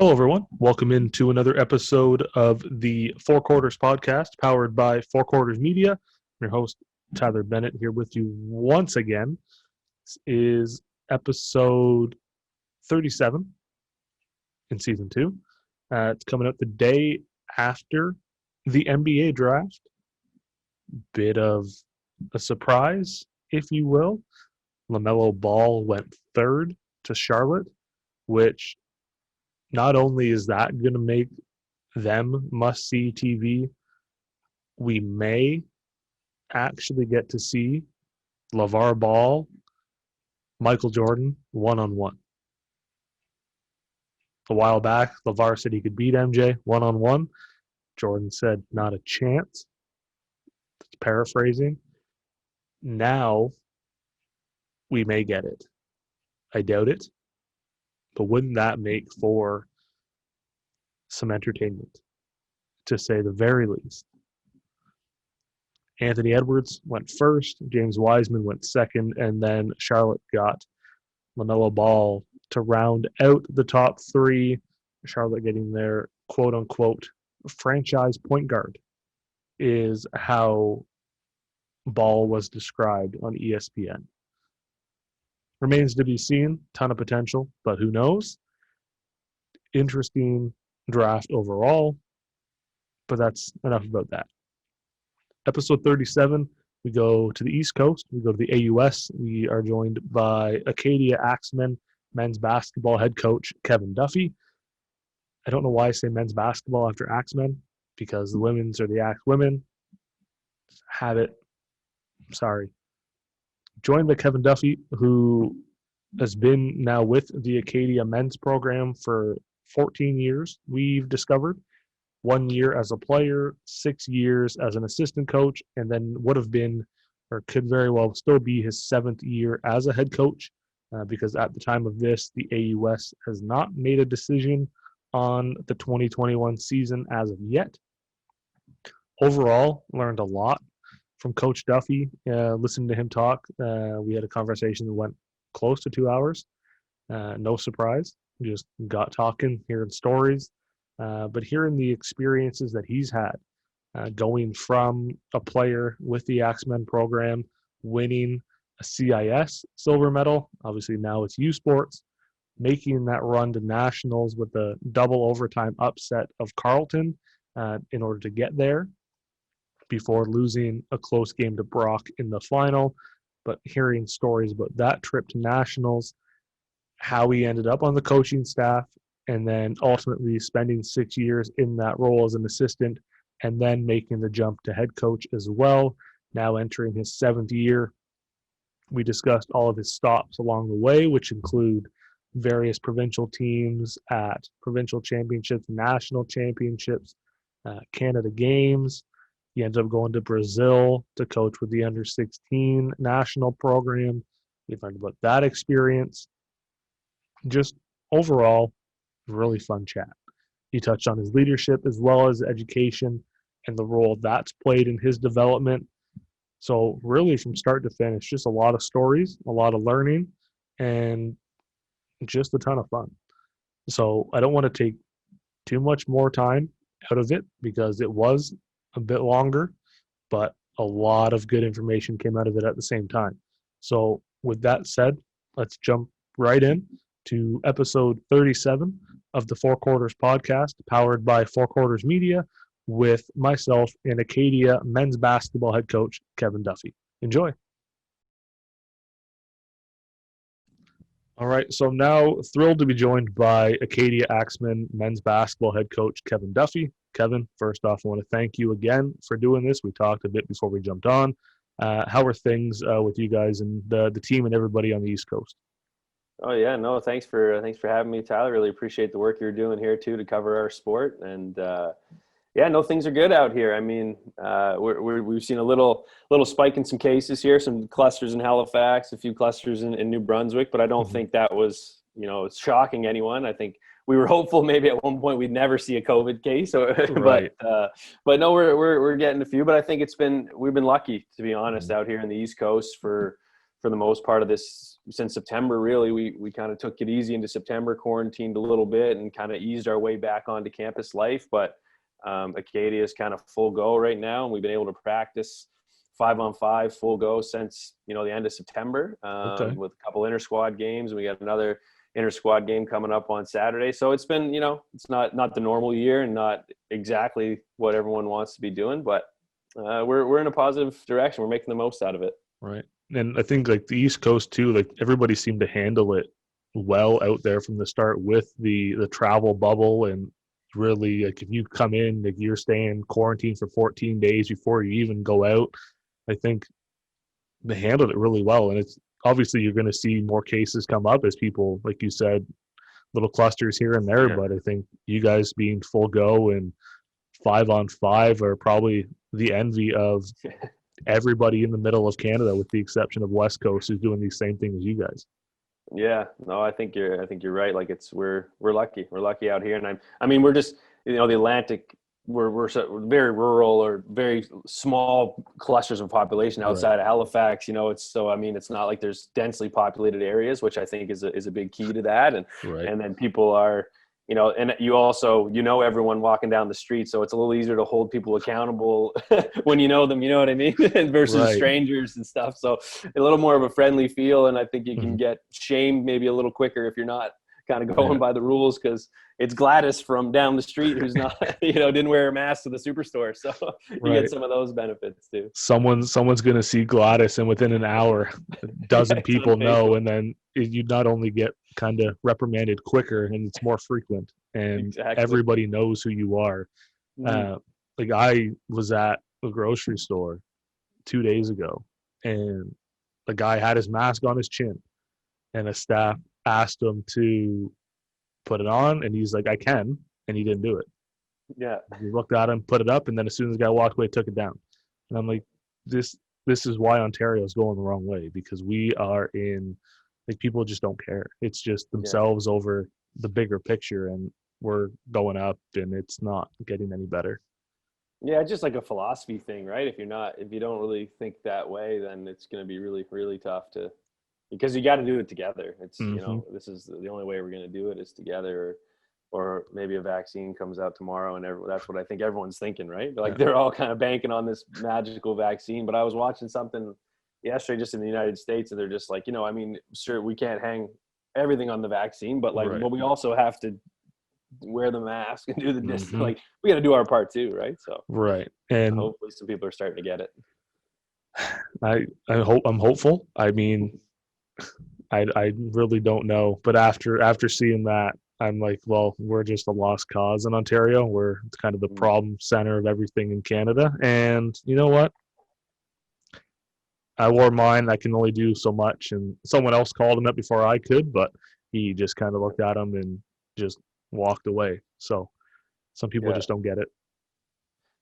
Hello, everyone. Welcome into another episode of the Four Quarters podcast, powered by Four Quarters Media. I'm your host, Tyler Bennett, here with you once again. This is episode 37 in season 2. It's coming out the day after the NBA draft. Bit of a surprise, if you will. LaMelo Ball went third to Charlotte, which not only is that going to make them must-see TV, we may actually get to see LeVar Ball, Michael Jordan, one-on-one. A while back, LeVar said he could beat MJ one-on-one. Jordan said, not a chance. That's paraphrasing. Now, we may get it. I doubt it. But wouldn't that make for some entertainment, to say the very least? Anthony Edwards went first, James Wiseman went second, and then Charlotte got LaMelo Ball to round out the top three. Charlotte getting their quote-unquote franchise point guard is how Ball was described on ESPN. Remains to be seen, ton of potential, but who knows? Interesting draft overall, but that's enough about that. Episode 37, we go to the East Coast, we go to the AUS. We are joined by Acadia Axemen men's basketball head coach Kevin Duffie. I don't know why I say men's basketball after Axemen, because the women's are the Axe women. Have it. I'm sorry. Joined by Kevin Duffie, who has been now with the Acadia men's program for 14 years, we've discovered. 1 year as a player, 6 years as an assistant coach, and then would have been, or could very well still be, his 7th year as a head coach, because at the time of this, the AUS has not made a decision on the 2021 season as of yet. Overall, learned a lot from Coach Duffie. Listening to him talk, we had a conversation that went close to 2 hours. No surprise. We just got talking, hearing stories, but hearing the experiences that he's had, going from a player with the Axemen program, winning a CIS Silver Medal, obviously now it's U Sports, making that run to nationals with the double overtime upset of Carleton in order to get there, before losing a close game to Brock in the final. But hearing stories about that trip to nationals, how he ended up on the coaching staff, and then ultimately spending 6 years in that role as an assistant, and then making the jump to head coach as well, now entering his 7th year. We discussed all of his stops along the way, which include various provincial teams at provincial championships, national championships, Canada Games. He ended up going to Brazil to coach with the under-16 national program. We learned about that experience. Just overall, really fun chat. He touched on his leadership as well as education and the role that's played in his development. So really from start to finish, just a lot of stories, a lot of learning, and just a ton of fun. So I don't want to take too much more time out of it, because it was a bit longer, but a lot of good information came out of it at the same time. So with that said, let's jump right in to episode 37 of the Four Quarters podcast, powered by Four Quarters Media, with myself and Acadia men's basketball head coach Kevin Duffie. Enjoy. All right, so I'm now thrilled to be joined by Acadia Axemen men's basketball head coach Kevin Duffie. Kevin, first off, I want to thank you again for doing this. We talked a bit before we jumped on. How are things with you guys and the team and everybody on the East Coast? Oh yeah, no, thanks for having me, Tyler. Really appreciate the work you're doing here too to cover our sport. And yeah, no, things are good out here. I mean, we've seen a little spike in some cases here, some clusters in Halifax, a few clusters in New Brunswick, but I don't think that was, shocking anyone. I think we were hopeful maybe at one point we'd never see a COVID case, Right. but no, we're getting a few. But I think we've been lucky, to be honest, out here in the East Coast for for the most part of this, since September, really, we kind of took it easy into September, quarantined a little bit, and kind of eased our way back onto campus life. But Acadia is kind of full go right now, and we've been able to practice 5-on-5 full go since the end of September, with a couple inter squad games. We got another inter squad game coming up on Saturday. So it's been, it's not the normal year and not exactly what everyone wants to be doing, but we're in a positive direction. We're making the most out of it. Right. And I think like the East Coast too, like everybody seemed to handle it well out there from the start with the travel bubble. And really, like if you come in, like you're staying quarantined for 14 days before you even go out. I think they handled it really well. And it's obviously you're going to see more cases come up as people, like you said, little clusters here and there. But I think you guys being full go and 5-on-5 are probably the envy of everybody in the middle of Canada, with the exception of West Coast, who's doing the same thing as you guys. Yeah, no, I think you're right. Like we're lucky out here. And I mean, we're just, the Atlantic, we're very rural or very small clusters of population outside of Halifax. It's it's not like there's densely populated areas, which I think is a big key to that. And and then people are, and you also, everyone walking down the street, so it's a little easier to hold people accountable when you know them, you know what I mean, versus strangers and stuff. So a little more of a friendly feel, and I think you can get shamed maybe a little quicker if you're not kind of going by the rules, because it's Gladys from down the street who's not, didn't wear a mask to the superstore. So you get some of those benefits too. Someone's going to see Gladys, and within an hour, a dozen people know, and then you not only get kind of reprimanded quicker, and it's more frequent, and everybody knows who you are. Like I was at a grocery store 2 days ago, and the guy had his mask on his chin, and a staff asked him to put it on, and he's like, I can, and he didn't do it. Yeah. He looked at him, put it up, and then as soon as the guy walked away, took it down. And I'm like, this is why Ontario is going the wrong way, because we are in, like, people just don't care. It's just themselves over the bigger picture, and we're going up, and it's not getting any better. Yeah, just like a philosophy thing, right? If you don't really think that way, then it's going to be really, really tough to, because you got to do it together. It's, this is the only way we're going to do it is together, or maybe a vaccine comes out tomorrow, and that's what I think everyone's thinking, right? Like they're all kind of banking on this magical vaccine. But I was watching something yesterday just in the United States, and they're just like, sure, we can't hang everything on the vaccine, but like, but we also have to wear the mask and do the distance. Like we got to do our part too, right? So and hopefully some people are starting to get it. I'm hopeful. I mean, I really don't know, but after seeing that, I'm like, well, we're just a lost cause in Ontario. We're kind of the problem center of everything in Canada. And you know what? I wore mine. I can only do so much. And someone else called him up before I could, but he just kind of looked at him and just walked away. So some people just don't get it.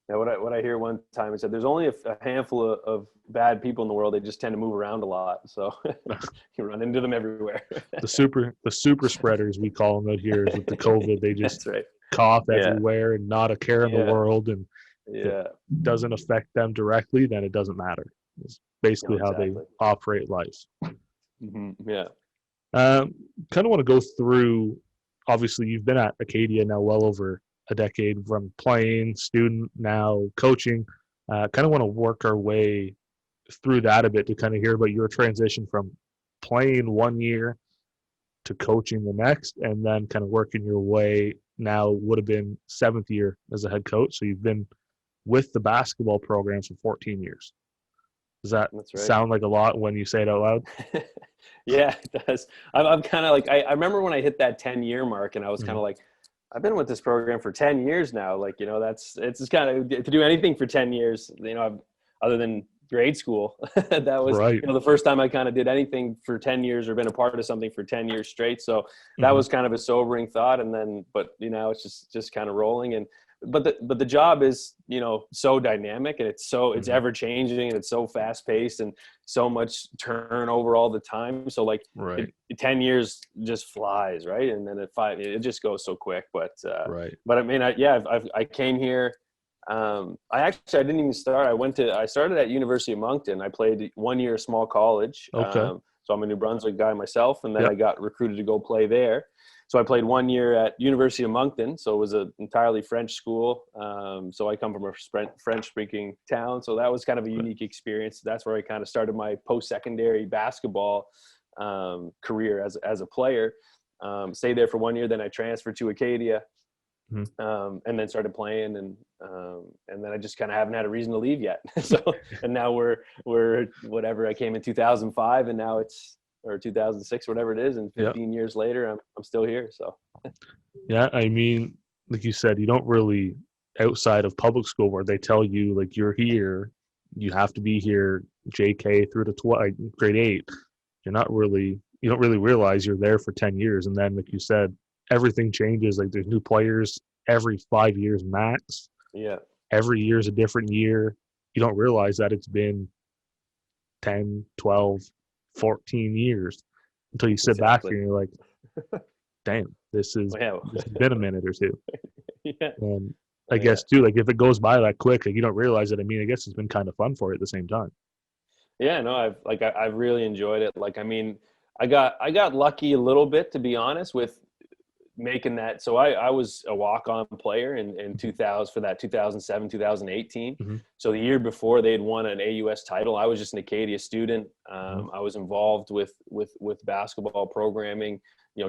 Yeah, what I hear one time is that there's only a handful of bad people in the world. They just tend to move around a lot, so you run into them everywhere. the super spreaders, we call them out here, with the COVID. They just cough everywhere and not a care in the world, and if it doesn't affect them directly, then it doesn't matter. It's basically how they operate life. Yeah. Kind of want to go through. Obviously, you've been at Acadia now well over a decade, from playing, student, now coaching. Kind of want to work our way through that a bit to kind of hear about your transition from playing 1 year to coaching the next, and then kind of working your way now would have been 7th year as a head coach. So you've been with the basketball program for 14 years. Does that sound like a lot when you say it out loud? Yeah, it does. I'm kind of like, I remember when I hit that 10-year mark, and I was kind of like, I've been with this program for 10 years now. Like, it's just kind of, to do anything for 10 years, other than grade school, that was, the first time I kind of did anything for 10 years or been a part of something for 10 years straight. So that was kind of a sobering thought. And then, but it's just kind of rolling. And, but the job is, so dynamic, and it's ever changing, and it's so fast paced, and so much turnover all the time. So like 10 years just flies. Right. And then at 5, it just goes so quick, but I mean, I came here, I didn't even start. I started at University of Moncton. I played 1 year small college. Okay. So I'm a New Brunswick guy myself, and then Yep. I got recruited to go play there. So I played 1 year at University of Moncton. So it was an entirely French school. So I come from a French-speaking town. So that was kind of a unique experience. That's where I kind of started my post-secondary basketball career as a player. Stayed there for 1 year. Then I transferred to Acadia. And then started playing, and then I just kind of haven't had a reason to leave yet. So, and now we're whatever. I came in 2005, and now it's, or 2006, whatever it is, and 15 years later, I'm still here. So, yeah, I mean, like you said, you don't really, outside of public school where they tell you like you're here, you have to be here, JK through to grade 8. You don't really realize you're there for 10 years, and then like you said, everything changes. Like there's new players every 5 years max. Yeah. Every year's a different year. You don't realize that it's been 10, 12, 14 years until you sit back here and you're like, damn, this has been a minute or two. Yeah. And I guess too, like if it goes by that quick, like you don't realize it. I mean, I guess it's been kind of fun for you at the same time. Yeah, no, I've really enjoyed it. Like, I mean, I got lucky a little bit, to be honest, with making that. So I was a walk-on player in 2000 for that 2007 2018. So the year before they had won an AUS title, I was just an Acadia student. I was involved with basketball programming,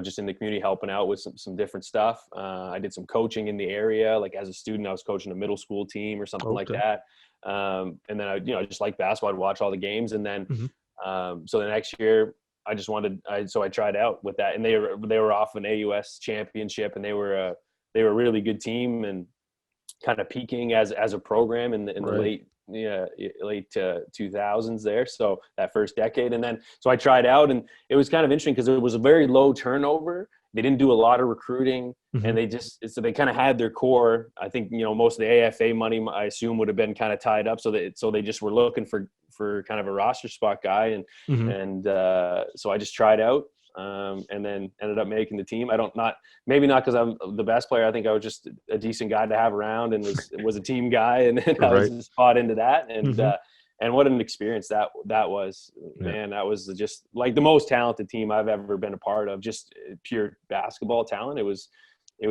just in the community, helping out with some different stuff. I did some coaching in the area. Like as a student, I was coaching a middle school team or something like that. And then I just like basketball. I'd watch all the games, and then so the next year so I tried out with that, and they were off an AUS championship, and they were a really good team and kind of peaking as a program in the late 2000s there. So that first decade, and then so I tried out, and it was kind of interesting because it was a very low turnover. They didn't do a lot of recruiting, and they kind of had their core. I think most of the AFA money, I assume, would have been kind of tied up, so they just were looking for kind of a roster spot guy, and so I just tried out, and then ended up making the team. Maybe not because I'm the best player. I think I was just a decent guy to have around, and was a team guy, and I was just bought into that, and what an experience that was, man. That was just like the most talented team I've ever been a part of, just pure basketball talent. It was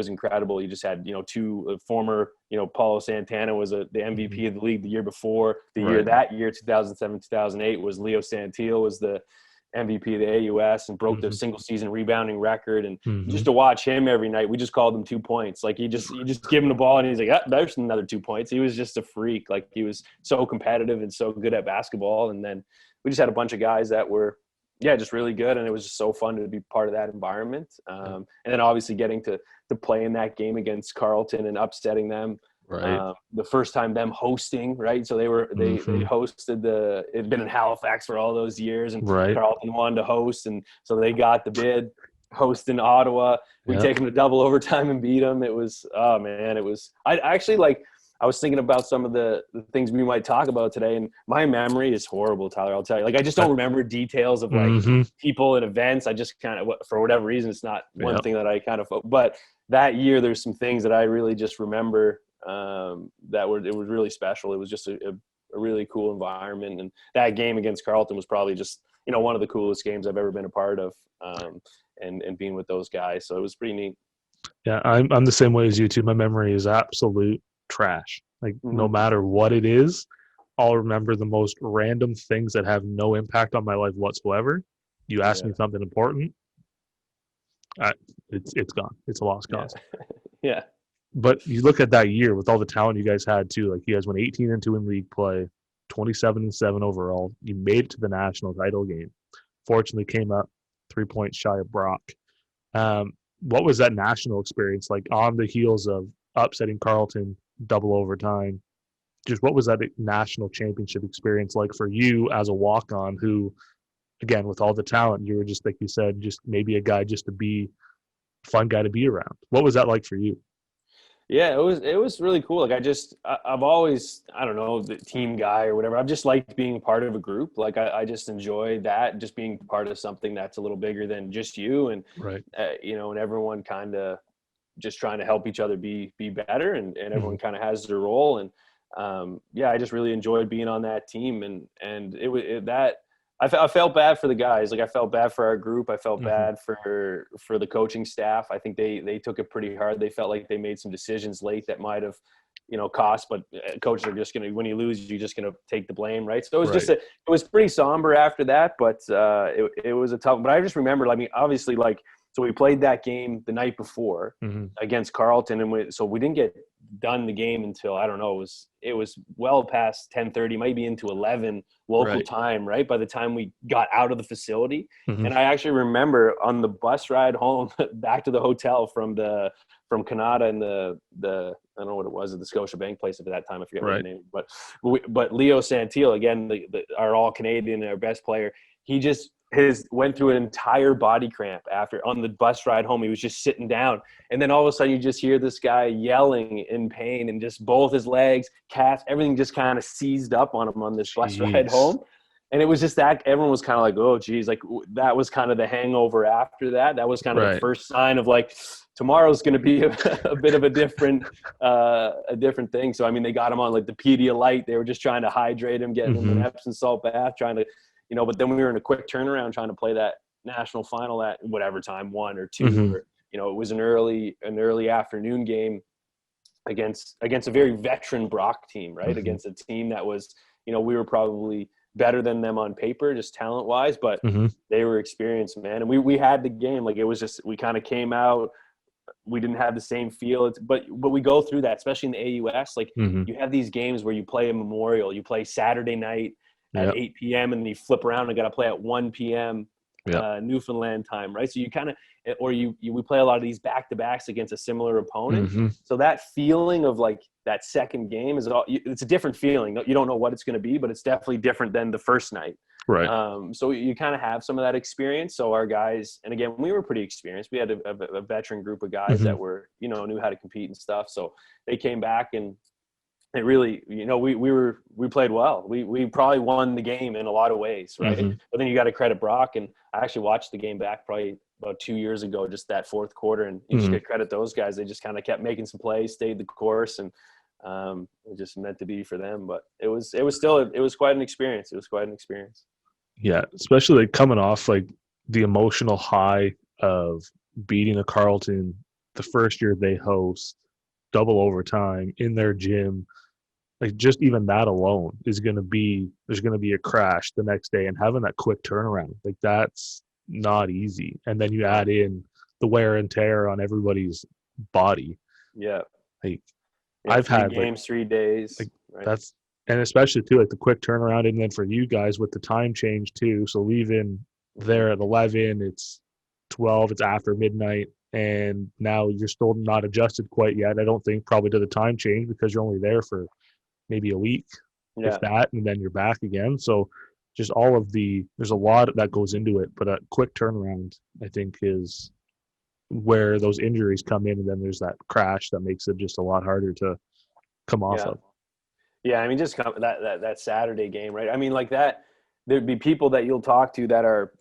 incredible. You just had, two former, Paulo Santana was the MVP of the league the year before. That year, 2007, 2008, was Leo Santillo was the MVP of the AUS and broke the single season rebounding record. And just to watch him every night, we just called him 2 points. Like you just give him the ball and he's like, there's another 2 points. He was just a freak. Like he was so competitive and so good at basketball. And then we just had a bunch of guys that were, just really good. And it was just so fun to be part of that environment. And then obviously getting to play in that game against Carleton and upsetting them. Right. The first time them hosting, right? So they hosted it had been in Halifax for all those years, and Carleton wanted to host, and so they got the bid, host in Ottawa. We take them to double overtime and beat them. It was, oh man, it was. I actually I was thinking about some of the things we might talk about today, and my memory is horrible, Tyler. I'll tell you. Like, I just don't remember details of people and events. I just kind of, for whatever reason, it's not one thing that I kind of. But that year, there's some things that I really just remember it was really special. It was just a really cool environment, and that game against Carleton was probably just one of the coolest games I've ever been a part of, and being with those guys. So it was pretty neat. Yeah, I'm the same way as you too. My memory is absolute trash. Like no matter what it is, I'll remember the most random things that have no impact on my life whatsoever. You ask me something important, it's gone. It's a lost cause. Yeah. But you look at that year with all the talent you guys had too. Like you guys went 18-2 in league play, 27-7 overall. You made it to the national title game. Fortunately, came up 3 points shy of Brock. What was that national experience like on the heels of upsetting Carleton, double overtime? Just what was that national championship experience like for you as a walk-on who, again, with all the talent, you were just, like you said, just maybe a guy just to be a fun guy to be around. What was that like for you? Yeah, it was really cool. Like I've always, I don't know, the team guy or whatever. I've just liked being part of a group. Like I just enjoy that, just being part of something that's a little bigger than just you. And, and everyone kind of, just trying to help each other be better, and everyone kind of has their role. And I just really enjoyed being on that team, and I felt bad for the guys. Like, I felt bad for our group. I felt bad for the coaching staff. I think they took it pretty hard. They felt like they made some decisions late that might have, cost, but coaches are just going to, when you lose, you're just going to take the blame. Right. So it was it was pretty somber after that, but it was a tough, but I just remember, I mean, obviously, like, so we played that game the night before against Carleton, and so we didn't get done the game until, I don't know, it was well past 10:30, maybe into 11 local time, right? By the time we got out of the facility. And I actually remember on the bus ride home back to the hotel from Canada and the I don't know what it was, at the Scotiabank place at that time, I forget what the name, but Leo Santil, again, our all Canadian, our best player, he just went through an entire body cramp after, on the bus ride home. He was just sitting down, and then all of a sudden you just hear this guy yelling in pain, and just both his legs, calves, everything just kind of seized up on him on this bus ride home. And it was just that everyone was kind of like, oh geez, like that was kind of the hangover after that. That was kind of the first sign of, like, tomorrow's going to be a bit of a different thing. So, I mean, they got him on like the Pedialyte. They were just trying to hydrate him, getting him an Epsom salt bath, trying to, but then we were in a quick turnaround trying to play that national final at whatever time, 1 or 2, or, it was an early afternoon game against a very veteran Brock team, right? Against a team that was, we were probably better than them on paper, just talent wise, but they were experienced, man. And we had the game. Like, it was just, we kind of came out, we didn't have the same feel, but we go through that, especially in the AUS. Like, you have these games where you play a Memorial, you play Saturday night at 8 p.m. and then you flip around and got to play at 1 p.m. Newfoundland time, right? So you kind of, or we play a lot of these back-to-backs against a similar opponent. So that feeling of, like, that second game it's a different feeling. You don't know what it's going to be, but it's definitely different than the first night. Right. So you kind of have some of that experience. So our guys, and again, we were pretty experienced. We had a veteran group of guys that were, knew how to compete and stuff. So they came back, and it really, we played well. We probably won the game in a lot of ways, right? But then you got to credit Brock, and I actually watched the game back probably about 2 years ago, just that fourth quarter, and you just get credit those guys. They just kind of kept making some plays, stayed the course, and it just meant to be for them. But it was quite an experience. It was quite an experience. Yeah, especially like coming off like the emotional high of beating a Carleton the first year they host, double overtime in their gym. Like, just even that alone is going to be, there's going to be a crash the next day, and having that quick turnaround, like, that's not easy. And then you add in the wear and tear on everybody's body. Yeah. Like, I've had games, 3 days. Like, that's, and especially too, like the quick turnaround. And then for you guys with the time change too. So leaving there at 11, it's 12, it's after midnight. And now you're still not adjusted quite yet. I don't think, probably to the time change, because you're only there for maybe a week, if that, and then you're back again. So just there's a lot that goes into it, but a quick turnaround, I think, is where those injuries come in. And then there's that crash that makes it just a lot harder to come off of. Yeah. I mean, just that Saturday game, right? I mean, like that, there'd be people that you'll talk to that are,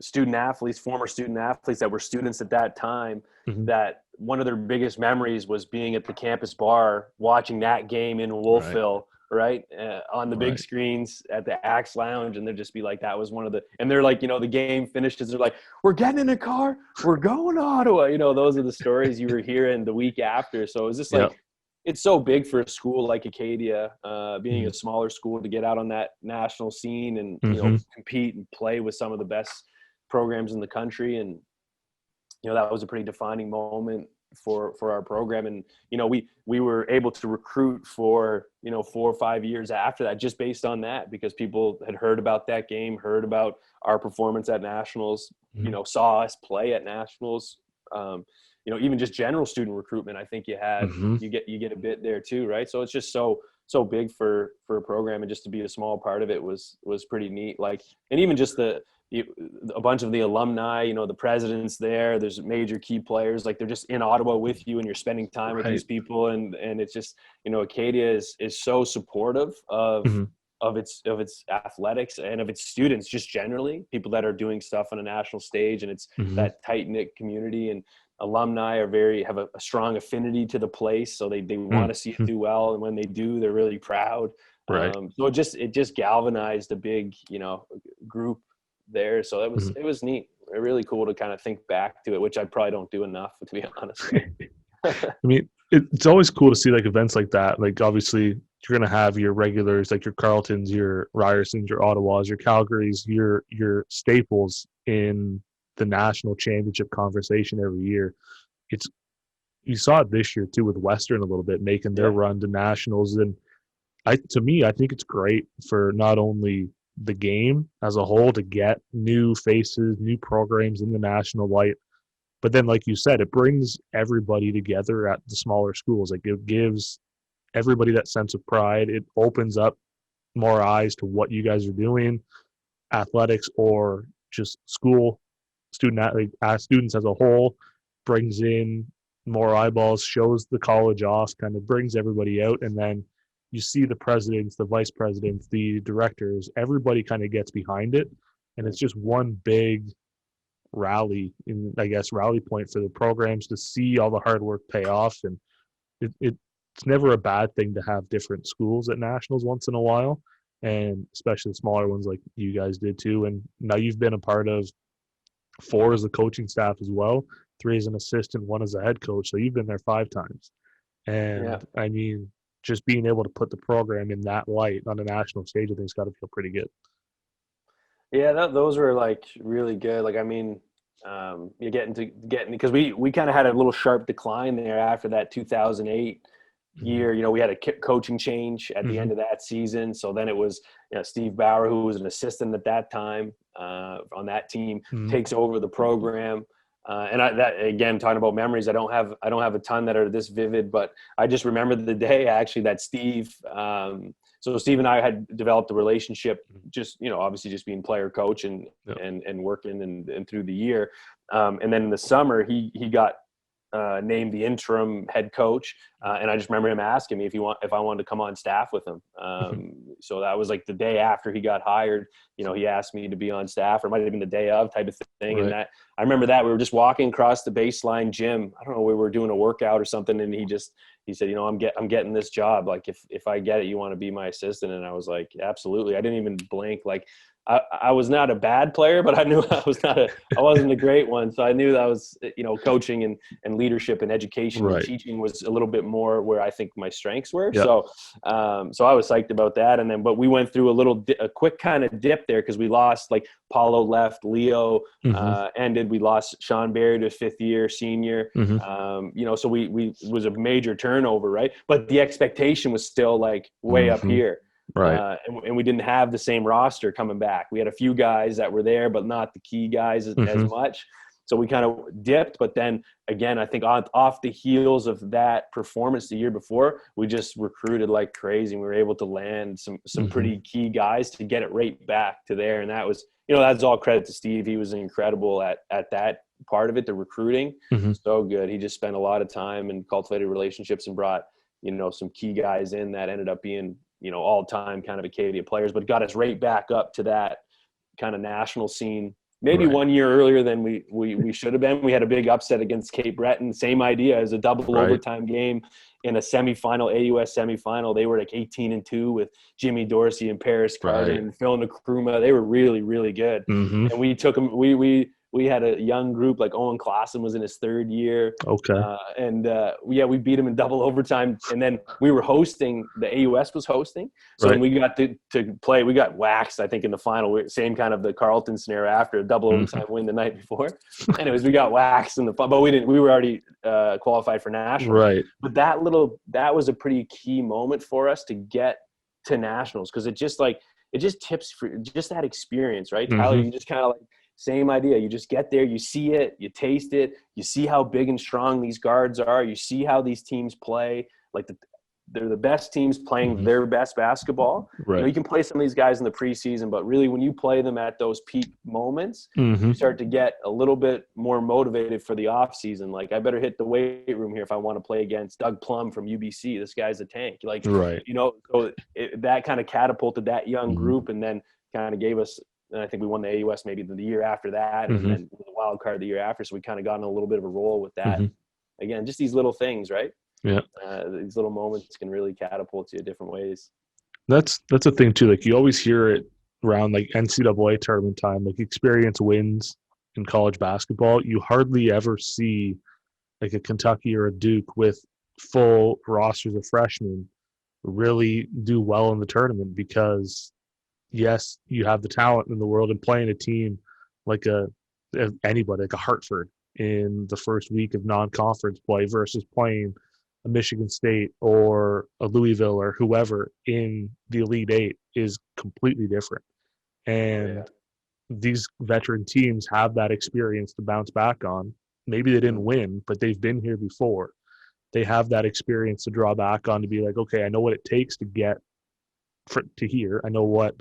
student athletes, former student athletes that were students at that time, that one of their biggest memories was being at the campus bar, watching that game in Wolfville, right? On the big screens at the Axe Lounge. And they'd just be like, that was one of and they're like, the game finishes. They're like, we're getting in a car, we're going to Ottawa. Those are the stories you were hearing the week after. So it was just like, it's so big for a school like Acadia, being a smaller school, to get out on that national scene and, compete and play with some of the best programs in the country. And, that was a pretty defining moment for our program. And, we were able to recruit for, 4 or 5 years after that, just based on that, because people had heard about that game, heard about our performance at nationals, saw us play at nationals. Even just general student recruitment, I think you get a bit there too, right? So it's just so big for a program, and just to be a small part of it was pretty neat. Like, and even just a bunch of the alumni, the president's there's major key players, like they're just in Ottawa with you, and you're spending time with these people, and it's just, Acadia is so supportive of its athletics and of its students, just generally people that are doing stuff on a national stage, and it's that tight knit community. And alumni have a strong affinity to the place, so they want to see it do well, and when they do, they're really proud. Right. So it just galvanized a big, group there. So it was neat. Really cool to kind of think back to it, which I probably don't do enough, to be honest. I mean, it's always cool to see like events like that. Like obviously you're gonna have your regulars, like your Carltons, your Ryersons, your Ottawas, your Calgarys, your staples in the national championship conversation every year. It's You saw it this year too with Western a little bit, making their run to nationals. And I think it's great for not only the game as a whole to get new faces, new programs in the national light, but then like you said, it brings everybody together at the smaller schools. Like it gives everybody that sense of pride. It opens up more eyes to what you guys are doing, athletics or just school, students as a whole, brings in more eyeballs, shows the college off, kind of brings everybody out, and then you see the presidents, the vice presidents, the directors, everybody kind of gets behind it, and it's just one big rally point for the programs to see all the hard work pay off. And it's never a bad thing to have different schools at nationals once in a while, and especially smaller ones like you guys did too. And now you've been a part of 4 as a coaching staff as well, 3 as an assistant, 1 as a head coach. So you've been there 5 times. And I mean, just being able to put the program in that light on a national stage, I think it's got to feel pretty good. Yeah, those were like really good. Like, I mean, you're getting because we kind of had a little sharp decline there after that 2008 year. We had a coaching change at the end of that season. So then it was Steve Bauer, who was an assistant at that time on that team, takes over the program. And that again, talking about memories, I don't have a ton that are this vivid, but I just remember the day actually that Steve. So Steve and I had developed a relationship, just obviously just being player coach and working and through the year, and then in the summer he got named the interim head coach, and I just remember him asking me if I wanted to come on staff with him. So that was like the day after he got hired. He asked me to be on staff, or it might have been the day of type of thing. Right. And that I remember that we were just walking across the baseline gym. I don't know, we were doing a workout or something, and he said, I'm getting this job. Like if I get it, you want to be my assistant? And I was like, absolutely. I didn't even blink. Like I was not a bad player, but I knew I wasn't a great one. So I knew that was, coaching and leadership and education and teaching was a little bit more where I think my strengths were. Yep. So I was psyched about that. And then, but we went through a quick kind of dip there because we lost, like Paulo left, Leo ended. We lost Sean Barry to 5th year senior. So we was a major turnover, right? But the expectation was still like way up here. Right. And we didn't have the same roster coming back. We had a few guys that were there, but not the key guys as much. So we kind of dipped. But then again, I think off the heels of that performance the year before, we just recruited like crazy. And we were able to land some pretty key guys to get it right back to there. And that was, that's all credit to Steve. He was incredible at that part of it, the recruiting. So good. He just spent a lot of time and cultivated relationships and brought, some key guys in that ended up being, all-time kind of Acadia players, but got us right back up to that kind of national scene. Maybe 1 year earlier than we should have been. We had a big upset against Cape Breton. Same idea as a double overtime game in a semifinal, AUS semifinal. They were like 18-2 with Jimmy Dorsey and Paris Carter and Phil Nkrumah. They were really, really good. And we took them. We had a young group, like Owen Clausen was in his 3rd year. Okay. We beat him in double overtime. And then we were hosting, the AUS was hosting. So when we got to play, we got waxed, I think, in the final. Same kind of the Carleton scenario after a double overtime win the night before. Anyways, we got waxed in the final, but we were already qualified for nationals. Right. But that was a pretty key moment for us to get to nationals, because it just tips for just that experience, right? Tyler, you just kind of like, same idea. You just get there, you see it, you taste it, you see how big and strong these guards are, you see how these teams play. Like they're the best teams playing their best basketball. Right. You can play some of these guys in the preseason, but really when you play them at those peak moments, you start to get a little bit more motivated for the off season. Like, I better hit the weight room here if I want to play against Doug Plum from UBC. This guy's a tank. Like, so that kind of catapulted that young group, and then kind of gave us and I think we won the AUS maybe the year after that, and then the wild card the year after. So we kind of got in a little bit of a roll with that. Again, just these little things, right? Yeah. These little moments can really catapult you in different ways. That's a thing too. Like you always hear it around like NCAA tournament time, like experience wins in college basketball. You hardly ever see like a Kentucky or a Duke with full rosters of freshmen really do well in the tournament because yes, you have the talent in the world, and playing a team like anybody, like a Hartford in the first week of non-conference play versus playing a Michigan State or a Louisville or whoever in the Elite Eight is completely different. And these veteran teams have that experience to bounce back on. Maybe they didn't win, but they've been here before. They have that experience to draw back on to be like, okay, I know what it takes to get to here. I know what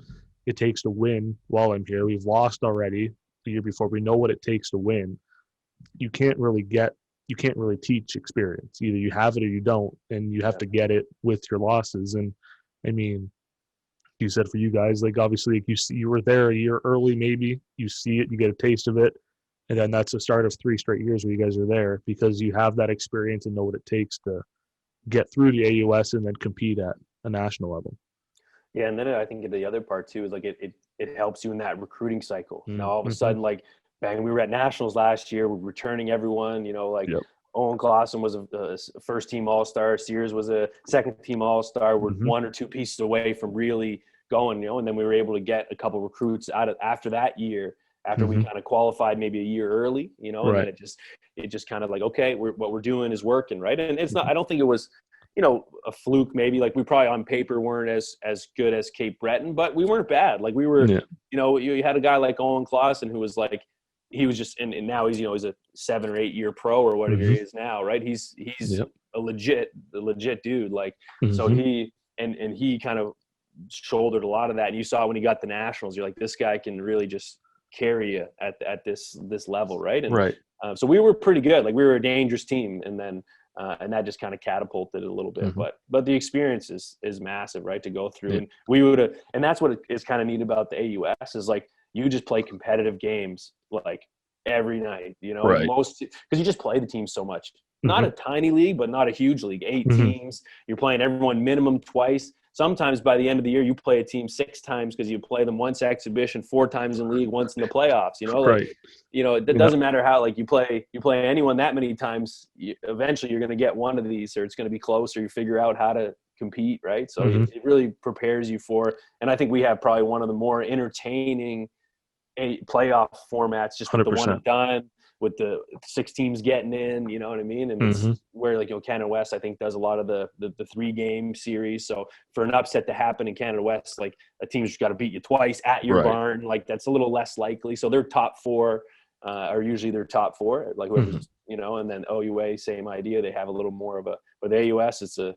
it takes to win while I'm here. We've lost already the year before. We know what it takes to win. You can't really teach experience. Either you have it or you don't, and you have to get it with your losses. And I mean, you said for you guys, like obviously like you were there a year early, maybe you see it, you get a taste of it, and then that's the start of 3 straight years where you guys are there because you have that experience and know what it takes to get through the AUS and then compete at a national level. Yeah, and then I think the other part too is like it helps you in that recruiting cycle. Now all of a sudden, like bang, we were at nationals last year. We're returning everyone. You know, like Owen Clausen was a first team All Star. Sears was a second team All Star. We're 1 or 2 pieces away from really going. You know, and then we were able to get a couple recruits out of after that year. After we kind of qualified maybe a year early, you know, and then it just kind of like, okay, what we're doing is working, right? And it's not. I don't think it was, you know, a fluke maybe. Like we probably on paper weren't as good as Cape Breton, but we weren't bad. Like we were, you know, you had a guy like Owen Clausen who was like, he was just, and now he's, you know, he's a 7 or 8 year pro or whatever he is now, right? He's a legit dude. Like, so he, and he kind of shouldered a lot of that. And you saw when he got the nationals, you're like, this guy can really just carry you at this level, right? And so we were pretty good. Like we were a dangerous team, and then and that just kind of catapulted it a little bit. But the experience is massive, right? To go through, and we would have, and that's what is kind of neat about the AUS is like you just play competitive games like every night, you know, most because you just play the team so much. Not a tiny league, but not a huge league. 8 teams. You're playing everyone minimum twice. Sometimes by the end of the year, you play a team 6 times because you play them once exhibition, 4 times in league, once in the playoffs. You know, like you know, it doesn't matter how like you play anyone that many times. Eventually, you're going to get one of these, or it's going to be close, or you figure out how to compete, right? So it really prepares you for. And I think we have probably one of the more entertaining playoff formats, just with the one and done, with the 6 teams getting in, you know what I mean? And it's where like, you know, Canada West, I think, does a lot of the 3-game series. So for an upset to happen in Canada West, like a team's just got to beat you twice at your barn. Like that's a little less likely. So their top 4 are usually their top 4, like whoever's, you know, and then OUA, same idea. They have a little more of but the AUS, it's a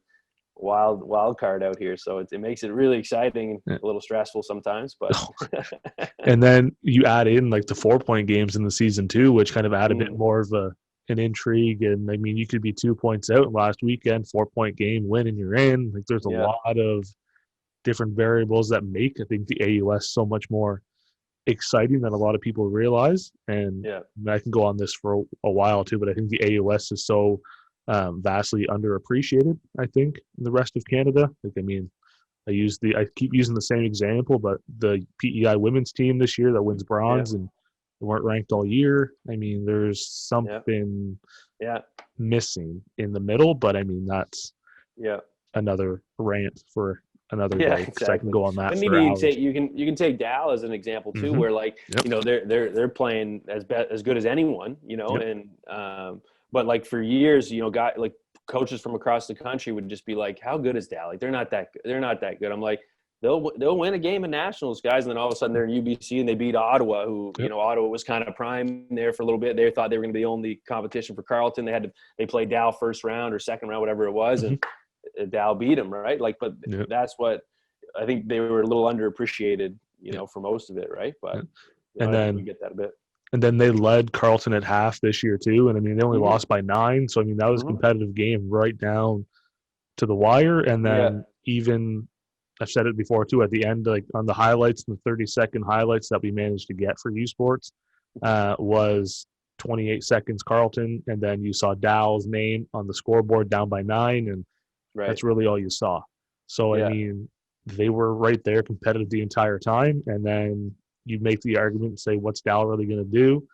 wild card out here, so it makes it really exciting and a little stressful sometimes, but and then you add in like the 4-point games in the season too, which kind of add a bit more of an intrigue. And I mean, you could be 2 points out last weekend, 4-point game, win, and you're in. Like there's a lot of different variables that make, I think, the AUS so much more exciting than a lot of people realize. And I can go on this for a while too, but I think the AUS is so vastly underappreciated, I think, in the rest of Canada. Like, I mean, I keep using the same example, but the PEI women's team this year that wins bronze and they weren't ranked all year. I mean, there's something missing in the middle, but I mean, that's another rant for another day, because I can go on that but for maybe hours. You can take Dal as an example too, where like you know they're playing as good as anyone, you know, and but like for years, you know, like coaches from across the country would just be like, "How good is Dal? Like they're not that good." I'm like, they'll win a game in nationals, guys, and then all of a sudden they're in UBC and they beat Ottawa, who you know, Ottawa was kind of prime there for a little bit. They thought they were going to be the only competition for Carleton. They played Dal first round or second round, whatever it was, and Dal beat them, right? Like, but that's what I think they were a little underappreciated, you know, for most of it, right? But and then we get that a bit. And then they led Carleton at half this year too. And I mean, they only lost by 9. So I mean, that was a competitive game right down to the wire. And then even I've said it before too, at the end, like on the highlights, the 30-second highlights that we managed to get for U Sports, was 28 seconds Carleton, and then you saw Dow's name on the scoreboard down by 9, and Right. that's really all you saw. So, I Yeah. mean, they were right there competitive the entire time, and then you make the argument and say, what's Dow really going to do?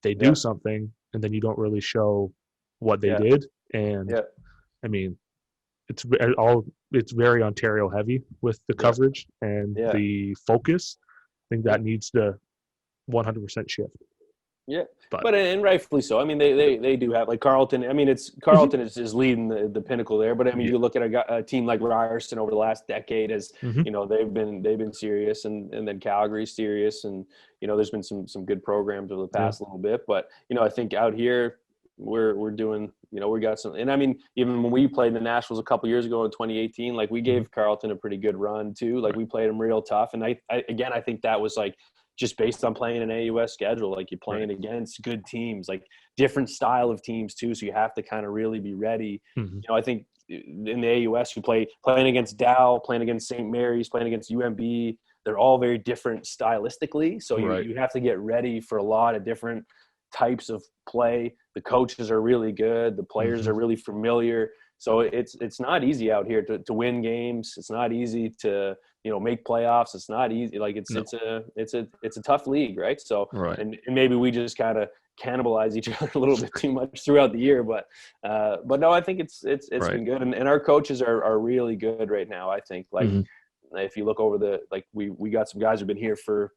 They do Yeah. something, and then you don't really show what they Yeah. did. And, Yeah. I mean, it's very Ontario heavy with the Yeah. coverage and Yeah. the focus. I think Yeah. that needs to 100% shift. Yeah, But but and rightfully so. I mean, they do have like Carleton. I mean, it's Carleton is leading the pinnacle there. But I mean, yeah, you look at a team like Ryerson over the last decade, as hmm you know, they've been serious, and then Calgary's serious, and you know, there's been some good programs over the yeah, past little bit. But you know, I think out here we're doing, you know, we got some. And I mean, even when we played the Nationals a couple years ago in 2018, like we hmm gave Carleton a pretty good run too. Like right, we played them real tough, and I think that was like just based on playing an AUS schedule. Like you're right, playing against good teams, like different style of teams too. So you have to kind of really be ready. hmm You know, I think in the AUS you playing against Dow, playing against St. Mary's, playing against UMB. They're all very different stylistically. So right, you have to get ready for a lot of different types of play. The coaches are really good. The players hmm are really familiar. So it's not easy out here to win games. It's not easy to, you know, make playoffs. It's not easy. Like no, it's a tough league, right? So right, and maybe we just kind of cannibalize each other a little bit too much throughout the year, but no, I think it's right, been good, and our coaches are really good right now. I think like hmm if you look over we got some guys who've been here for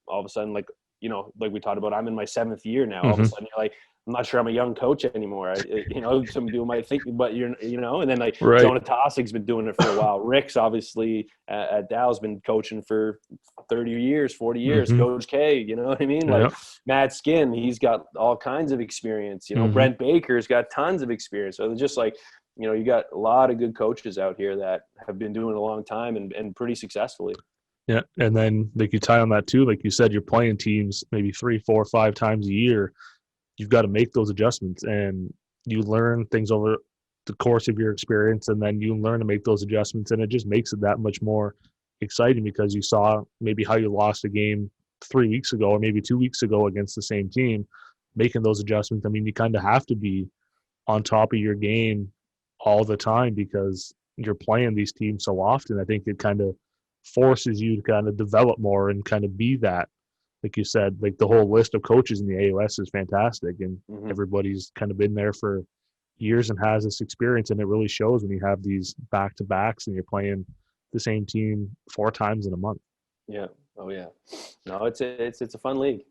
all of a sudden, like, you know, like we talked about, I'm in my 7th year now. All of a hmm sudden you're like, I'm not sure I'm a young coach anymore. You know, some people might think, but you know, and then like right, Jonah Tossig's been doing it for a while. Rick's obviously at Dow's been coaching for 30 years, 40 years. hmm Coach K, you know what I mean? yeah, Like Matt Skin, he's got all kinds of experience. You know, hmm Brent Baker's got tons of experience. So it's just like, you know, you got a lot of good coaches out here that have been doing it a long time and pretty successfully. yeah. And then like you tie on that too, like you said, you're playing teams maybe 3, 4, 5 times a year. You've got to make those adjustments, and you learn things over the course of your experience, and then you learn to make those adjustments, and it just makes it that much more exciting because you saw maybe how you lost a game 3 weeks ago or maybe 2 weeks ago against the same team, making those adjustments. I mean, you kind of have to be on top of your game all the time because you're playing these teams so often. I think it kind of forces you to kind of develop more and kind of be that. Like you said, like the whole list of coaches in the AOS is fantastic, and Hmm. everybody's kind of been there for years and has this experience, and it really shows when you have these back to backs and you're playing the same team 4 times in a month. Yeah. Oh yeah. No, it's a fun league.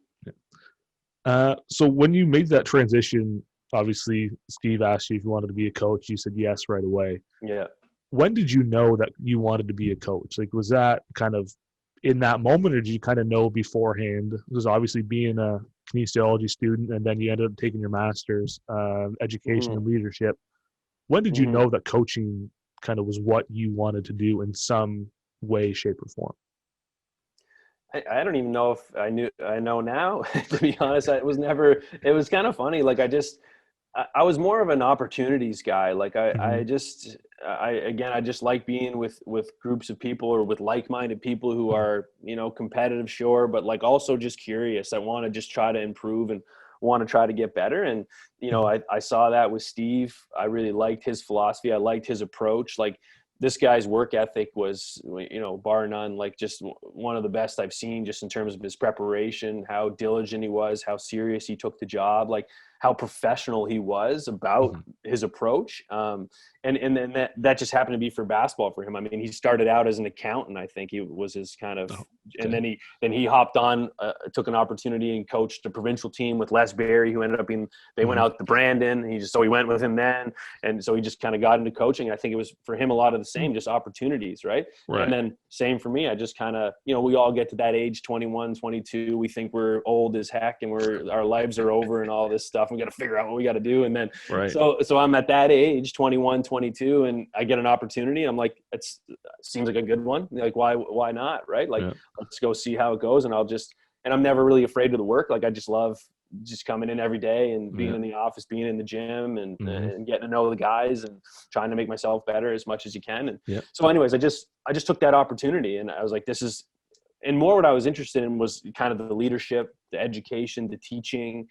So when you made that transition, obviously Steve asked you if you wanted to be a coach. You said yes right away. Yeah. When did you know that you wanted to be a coach? Like, was that kind of in that moment, or did you kind of know beforehand? Because obviously being a kinesiology student and then you ended up taking your master's, education Hmm. and leadership. When did you Hmm. know that coaching kind of was what you wanted to do in some way, shape, or form? I don't even know if I know now, to be honest. It was kind of funny. Like I was more of an opportunities guy. Like Mm-hmm. I just like being with groups of people or with like-minded people who are, you know, competitive, sure, but like also just curious. I want to just try to improve and want to try to get better. And, you know, Mm-hmm. I saw that with Steve. I really liked his philosophy. I liked his approach. Like this guy's work ethic was, you know, bar none, like just one of the best I've seen, just in terms of his preparation, how diligent he was, how serious he took the job, like how professional he was about Mm-hmm. his approach. And then that just happened to be for basketball for him. I mean, he started out as an accountant. I think he was his kind of, Oh, and okay. then he hopped on, took an opportunity and coached a provincial team with Les Berry, who ended up being, they went Mm-hmm. out to Brandon. So he went with him then. And so he just kind of got into coaching. I think it was for him a lot of the same, just opportunities, right? And Right. then same for me. I just kind of, you know, we all get to that age, 21, 22. We think we're old as heck and our lives are over and all this stuff. We got to figure out what we got to do. And then, Right. so I'm at that age, 21, 22, and I get an opportunity. I'm like, seems like a good one. Like, why not? Right. Like, Yeah. let's go see how it goes. And and I'm never really afraid of the work. Like, I just love just coming in every day and being in the office, being in the gym, and getting to know the guys and trying to make myself better as much as you can. And so anyways, I just took that opportunity, and I was like, this is, and more what I was interested in was kind of the leadership, the education, the teaching,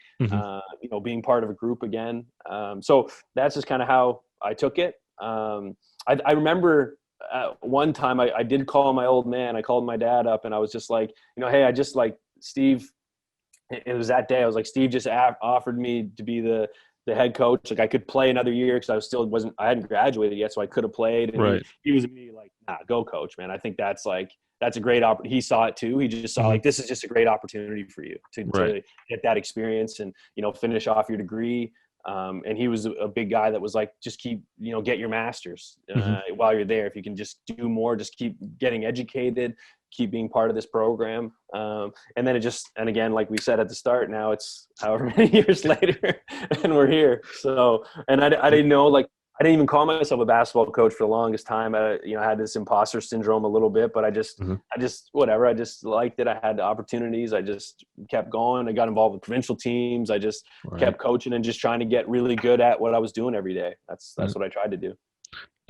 being part of a group again. So that's just kind of how I took it. I remember one time I did call my old man. I called my dad up, and I was just like, hey, I just like Steve. It was that day. I was like, Steve just offered me to be the head coach. Like I could play another year because I hadn't graduated yet, so I could have played. And he was immediately like, nah, go coach, man. I think that's a great opportunity. He saw it too. He just saw like, this is just a great opportunity for you to get that experience and, finish off your degree. And he was a big guy that was like, just keep, get your master's while you're there. If you can just do more, just keep getting educated, keep being part of this program. And then and again, like we said at the start, now it's however many years later and we're here. So, and I didn't know, like, I didn't even call myself a basketball coach for the longest time. I had this imposter syndrome a little bit, but I just whatever. I just liked it. I had the opportunities. I just kept going. I got involved with provincial teams. I just kept coaching and just trying to get really good at what I was doing every day. That's what I tried to do.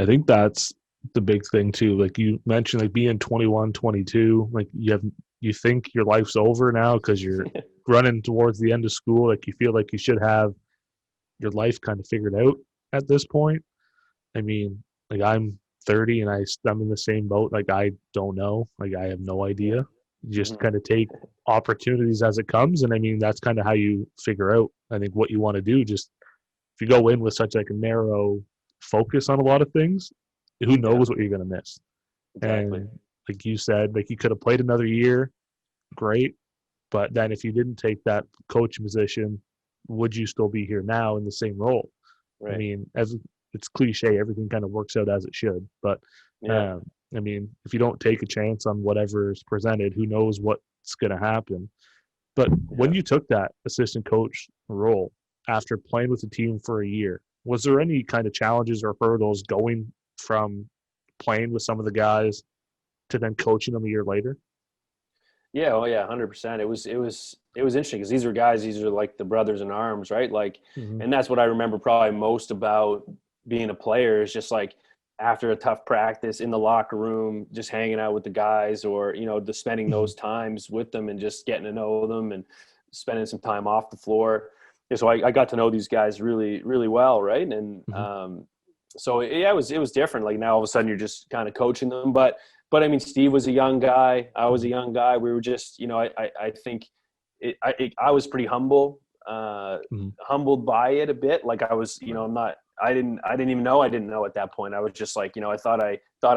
I think that's the big thing too. Like you mentioned, like being 21, 22, like you think your life's over now because you're running towards the end of school. Like you feel like you should have your life kind of figured out at this point. I mean, like I'm 30 and I'm in the same boat. Like I don't know. Like I have no idea. You just kind of take opportunities as it comes. And I mean, that's kind of how you figure out, I think, what you want to do. Just if you go in with such like a narrow focus on a lot of things, who knows what you're going to miss. Exactly. And like you said, like you could have played another year, great. But then if you didn't take that coaching position, would you still be here now in the same role? Right. I mean, as it's cliche, everything kind of works out as it should. But I mean, if you don't take a chance on whatever is presented, who knows what's going to happen. But when you took that assistant coach role after playing with the team for a year, was there any kind of challenges or hurdles going from playing with some of the guys to then coaching them a year later? Yeah, 100%. It was interesting because these are like the brothers in arms, right? Like, and that's what I remember probably most about being a player is just like after a tough practice in the locker room, just hanging out with the guys, or just spending those times with them and just getting to know them and spending some time off the floor. And so I got to know these guys really, really well, right? And so it was different. Like now all of a sudden you're just kind of coaching them, but I mean, Steve was a young guy. I was a young guy. We were just, I think I was pretty humbled by it a bit. Like I was, I didn't even know I didn't know at that point. I was just like, I thought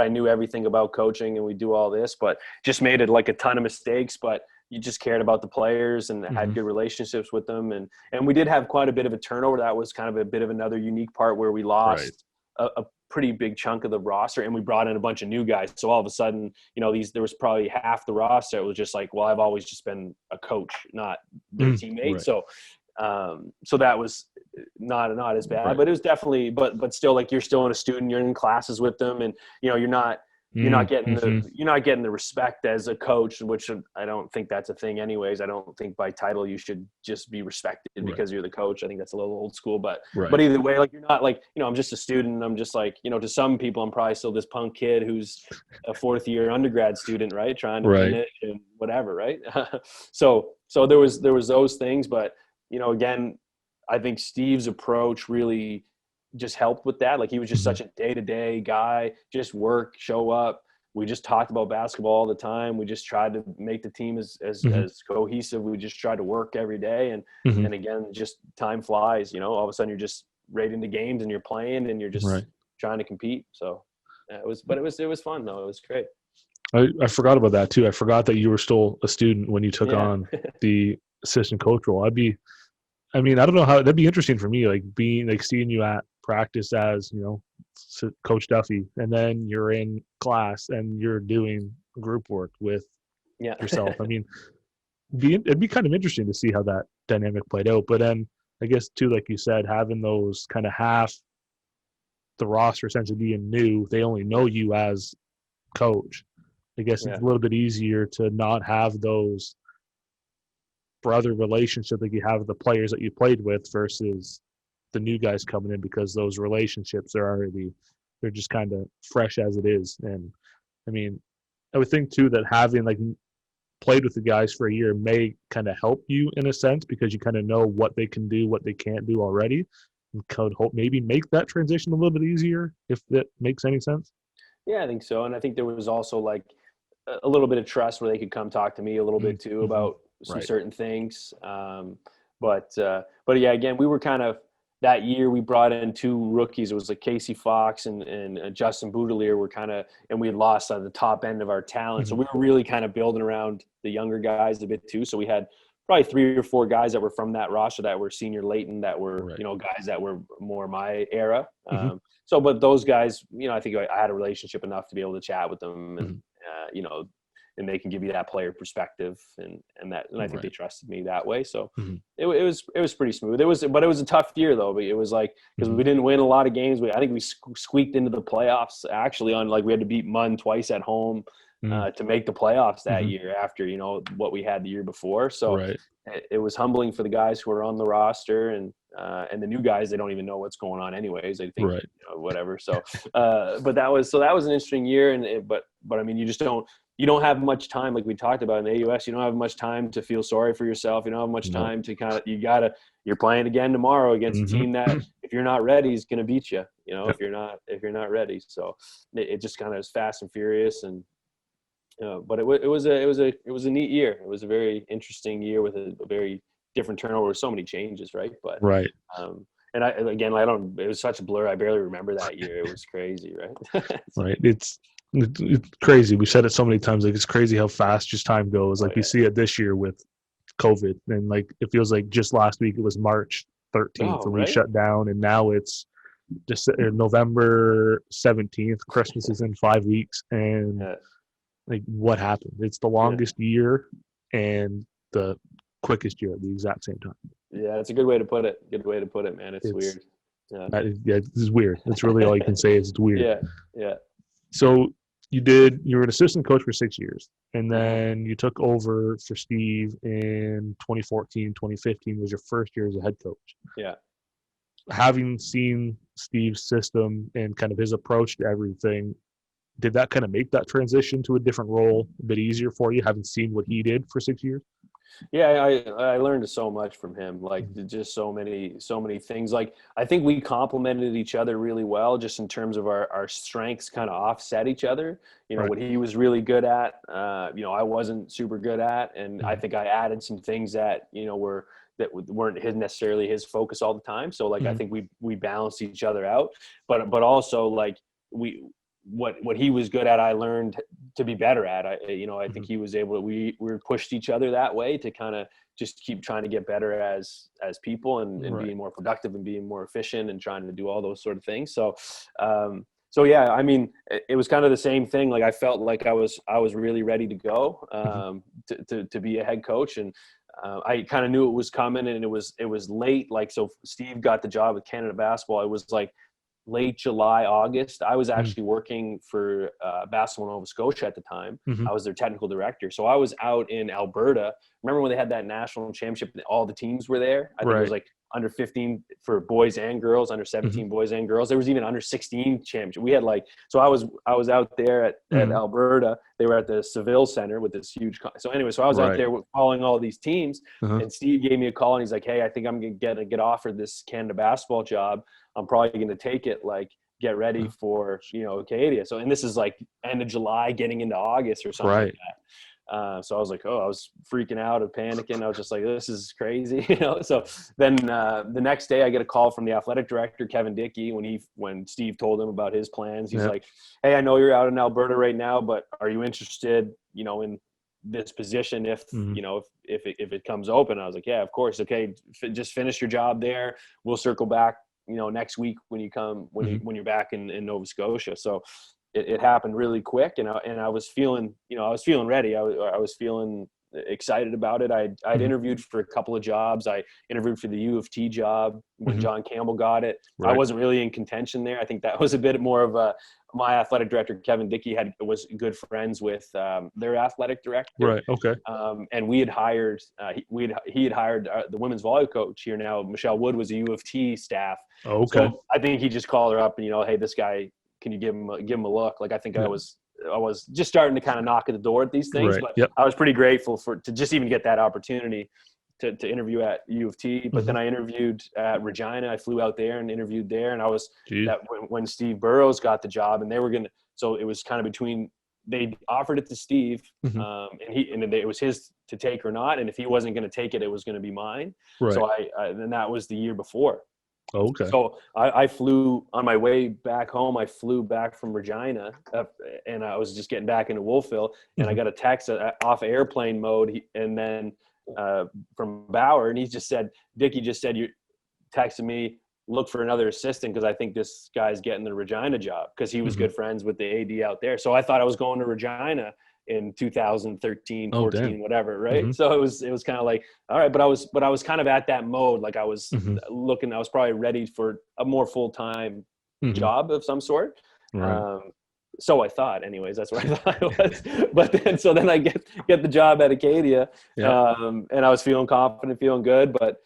I knew everything about coaching and we do all this, but just made it like a ton of mistakes, but you just cared about the players and had good relationships with them. And we did have quite a bit of a turnover. That was kind of a bit of another unique part where we lost a pretty big chunk of the roster and we brought in a bunch of new guys. So all of a sudden, there was probably half the roster. It was just like, well, I've always just been a coach, not their teammate. Right. So that was not as bad, but it was definitely, but still, like you're still a student, you're in classes with them and, you're not getting the respect as a coach, which I don't think that's a thing anyways. I don't think by title you should just be respected because you're the coach. I think that's a little old school, but either way, like you're not like, I'm just a student. I'm just like, to some people, I'm probably still this punk kid who's a fourth year undergrad student, right? Trying to finish and whatever. Right. So there was those things, but again, I think Steve's approach really just helped with that. Like he was just such a day-to-day guy, just work, show up. We just talked about basketball all the time. We just tried to make the team as cohesive. We just tried to work every day. And again, just time flies, all of a sudden you're just right into games and you're playing and you're just trying to compete. So it was fun though. It was great. I forgot about that too. I forgot that you were still a student when you took on the assistant coach role. I don't know how that'd be interesting for me, like seeing you at practice as, Coach Duffie, and then you're in class and you're doing group work with yourself. I mean, it'd be kind of interesting to see how that dynamic played out. But then I guess too, like you said, having those kind of half the roster essentially being new, they only know you as coach. I guess it's a little bit easier to not have those brother relationship that you have with the players that you played with versus the new guys coming in, because those relationships are already, they're just kind of fresh as it is. And I mean, I would think too that having like played with the guys for a year may kind of help you in a sense, because you kind of know what they can do, what they can't do already, and could hope maybe make that transition a little bit easier, if that makes any sense. Yeah, I think so. And I think there was also like a little bit of trust where they could come talk to me a little bit too Mm-hmm. about some Right. certain things. But yeah, again, we were kind of that year we brought in two rookies. It was like Casey Fox and Justin Boudelier were kind of, and we had lost on the top end of our talent. So Mm-hmm. we were really kind of building around the younger guys a bit too. So we had probably 3 or 4 guys that were from that roster that were senior Leighton, that were, Right. you know, guys that were more my era. Mm-hmm. So, but those guys, you know, I think I had a relationship enough to be able to chat with them, and Mm-hmm. you know, and they can give you that player perspective, and I think Right. they trusted me that way. So Mm-hmm. it was pretty smooth. But it was a tough year though. But it was like, because Mm-hmm. we didn't win a lot of games. I think we squeaked into the playoffs actually on, like, we had to beat Munn twice at home to make the playoffs that Mm-hmm. year, after, you know, what we had the year before. So Right. it was humbling for the guys who were on the roster, and the new guys, they don't even know what's going on anyways. They think, Right. you know, whatever. So, but that was an interesting year. But I mean, you don't have much time, like we talked about in the AUS. You don't have much time to feel sorry for yourself. You don't have much No. time to you're playing again tomorrow against a Mm-hmm. team that, if you're not ready, is going to beat you. You know, Yep. if you're not ready. So it just kind of is fast and furious. And but it was a neat year. It was a very interesting year with a very different turnover, so many changes, right? But Right. and I don't. It was such a blur. I barely remember that year. It was crazy, right? So, Right. It's crazy. We said it so many times. Like, it's crazy how fast just time goes. Like, oh we yeah. see it this year with COVID, and like it feels like just last week it was March 13th Oh, when we right. shut down, and now it's just November 17th. Christmas is in 5 weeks, and Yeah. like, what happened? It's the longest year and the quickest year at the exact same time. Yeah, that's a good way to put it. Good way to put it, man. It's It's weird. Yeah. yeah, this is weird. That's really all you can say is it's weird. Yeah. Yeah. So you were an assistant coach for 6 years, and then you took over for Steve in 2014, 2015 was your first year as a head coach. Yeah. Having seen Steve's system and kind of his approach to everything, did that kind of make that transition to a different role a bit easier for you, having seen what he did for 6 years? Yeah, I learned so much from him. Like, just so many things. Like, I think we complemented each other really well, just in terms of our strengths kind of offset each other. You know, Right. what he was really good at, you know, I wasn't super good at, and I think I added some things that, you know, weren't necessarily his focus all the time. So like, I think we balanced each other out, but also like what he was good at, I learned to be better at. I think he was able to, we pushed each other that way to kind of just keep trying to get better as people, and Right. being more productive and being more efficient and trying to do all those sort of things. So yeah, I mean, it was kind of the same thing. Like, I felt like I was really ready to go to be a head coach, and I kind of knew it was coming, and it was late. Like, so Steve got the job with Canada Basketball. It was like late July, August. I was actually working for Basketball Nova Scotia at the time. I was their technical director. So I was out in Alberta. Remember when they had that national championship, all the teams were there? I think it was like under 15 for boys and girls, under 17 boys and girls. There was even under 16 championship. We had like, so I was out there at Alberta. They were at the Seville Center with this huge. So anyway, so I was out there following all these teams, and Steve gave me a call, and he's like, "Hey, I think I'm gonna get offered this Canada basketball job. I'm probably going to take it. Like, get ready for, you know, Acadia." So, and this is like end of July, getting into August or something like that. So I was like, I was freaking out and panicking. I was just like, this is crazy, you know? So then the next day I get a call from the athletic director, Kevin Dickey, when Steve told him about his plans. He's like, "Hey, I know you're out in Alberta right now, but are you interested, you know, in this position if, you know, if it comes open?" I was like, "Yeah, of course. Okay. Just finish your job there. We'll circle back, you know, next week when you're back in Nova Scotia." So it happened really quick, and I was feeling, you know, I was feeling ready. I was feeling excited about it. I'd interviewed for a couple of jobs. I interviewed for the U of T job when John Campbell got it. I Right. wasn't really in contention there. I think that was a bbit more of a, my athletic director, Kevin Dickey, was good friends with their athletic director. Right. Okay. And we had hired, he had hired the women's volleyball coach here now. Michelle Wood was a U of T staff. Okay. So I think he just called her up and, hey, this guy, can you give him a look? Like, I think I was just starting to kind of knock at the door at these things, Right. but Yep. I was pretty grateful to just even get that opportunity to interview at U of T. But then I interviewed at Regina. I flew out there and interviewed there. And I was when Steve Burrows got the job, and they were so it was kind of between, they offered it to Steve, and it was his to take or not. And if he wasn't going to take it, it was going to be mine. Right. So then that was the year before. Okay. So I flew on my way back home. I flew back from Regina, and I was just getting back into Wolfville, and I got a text off airplane mode, and then from Bauer, and he just said, Dickie just said, you texted me, look for another assistant because I think this guy's getting the Regina job, because he was good friends with the AD out there. So I thought I was going to Regina in 2013, 14, whatever. Right. So it was kind of like, all right, but I was kind of at that mode. Like I was looking, I was probably ready for a more full-time job of some sort. Right. So I thought, anyways, that's what I thought it was. But then I get the job at Acadia, and I was feeling confident, feeling good. But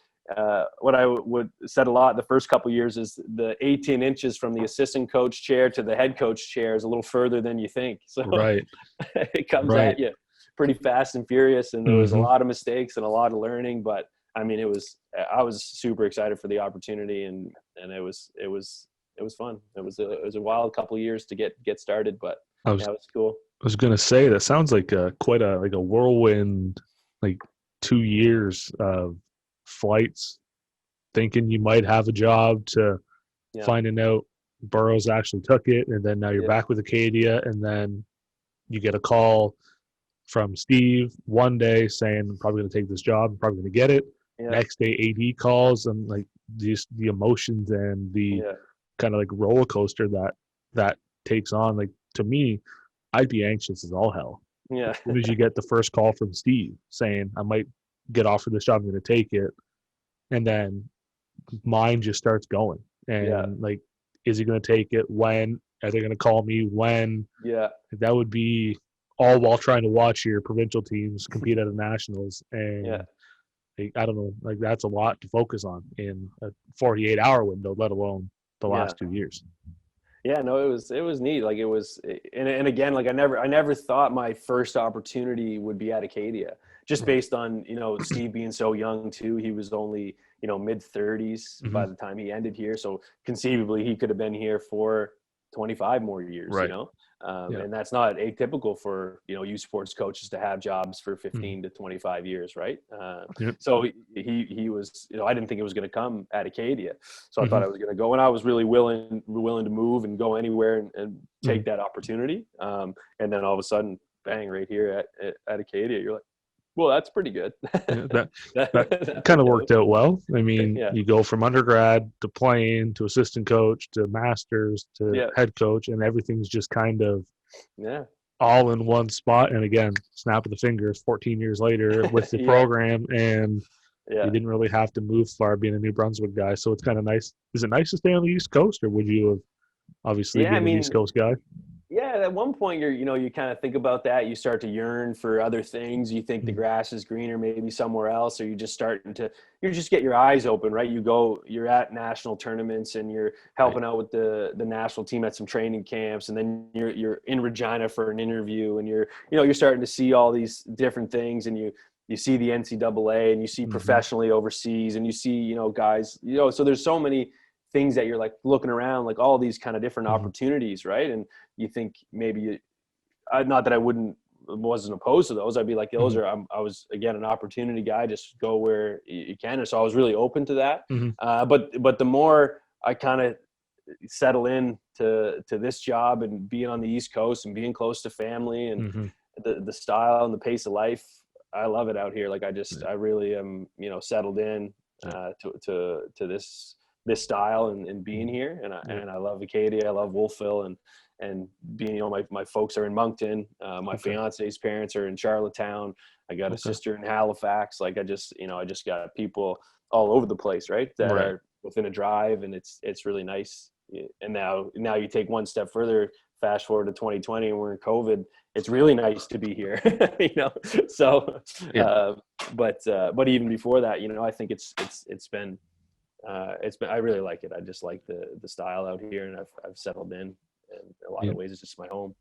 what I would said a lot the first couple of years is the 18 inches from the assistant coach chair to the head coach chair is a little further than you think. So it comes at you pretty fast and furious. And there was a lot of mistakes and a lot of learning, but I mean, I was super excited for the opportunity, and it was fun. It was a wild couple of years to get started, but it was cool. I was gonna say that sounds like quite a whirlwind, like 2 years of flights, thinking you might have a job, to finding out Burroughs actually took it, and then now you're back with Acadia, and then you get a call from Steve one day saying, I'm probably going to take this job, I'm probably going to get it. Next day AD calls, and like the emotions and the kind of like roller coaster that takes on. Like, to me, I'd be anxious as all hell. As soon as you get the first call from Steve saying, I might get offered this job, I'm going to take it, and then mine just starts going. And like, is he going to take it? When are they going to call me? When? That would be all while trying to watch your provincial teams compete at the nationals. And like, I don't know, like, that's a lot to focus on in a 48-hour window, let alone the last 2 years. Yeah, no, it was neat. Like, it was, and again, like I never thought my first opportunity would be at Acadia, just based on, Steve being so young too. He was only, mid 30s by the time he ended here. So conceivably he could have been here for 25 more years, and that's not atypical for, youth sports coaches to have jobs for 15 to 25 years. Right. So he was, I didn't think it was going to come at Acadia. So I thought I was going to go, and I was really willing to move and go anywhere and take that opportunity. And then all of a sudden, bang, right here at Acadia, you're like, well, that's pretty good. that kind of worked out well. I mean, you go from undergrad to playing to assistant coach to masters to head coach, and everything's just kind of all in one spot. And again, snap of the fingers, 14 years later with the program, and you didn't really have to move far being a New Brunswick guy. So it's kind of nice. Is it nice to stay on the East Coast, or would you have obviously been an East Coast guy? Yeah, at one point you kind of think about that. You start to yearn for other things. You think the grass is greener maybe somewhere else, or you just get your eyes open, right? You're at national tournaments, and you're helping out with the national team at some training camps, and then you're in Regina for an interview, and you're starting to see all these different things, and you see the NCAA, and you see professionally overseas, and you see, guys, so there's so many things that you're like looking around, like all these kind of different opportunities, right? And you think maybe, not that I wasn't opposed to those. I'd be like, those are, I was, again, an opportunity guy, just go where you can. And so I was really open to that. But the more I kind of settle in to this job and being on the East Coast and being close to family and the style and the pace of life, I love it out here. Like, I really am, settled in to this style and being here. And I love Acadia. I love Wolfville. and being, my folks are in Moncton. My fiance's parents are in Charlottetown. I got a sister in Halifax. Like I just got people all over the place, right? That are within a drive, and it's really nice. And now you take one step further, fast forward to 2020, and we're in COVID. It's really nice to be here, So, but even before that, I think it's been I really like it. I just like the style out here, and I've settled in a lot of ways. It's just my home.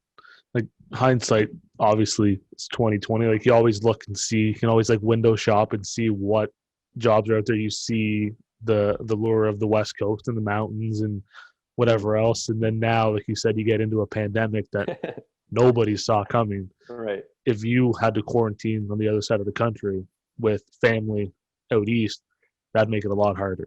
Like hindsight, obviously it's 2020. Like you always look and see, you can always like window shop and see what jobs are out there. You see the lure of the West Coast and the mountains and whatever else. And then now, like you said, you get into a pandemic that nobody saw coming. Right. If you had to quarantine on the other side of the country with family out east, that'd make it a lot harder,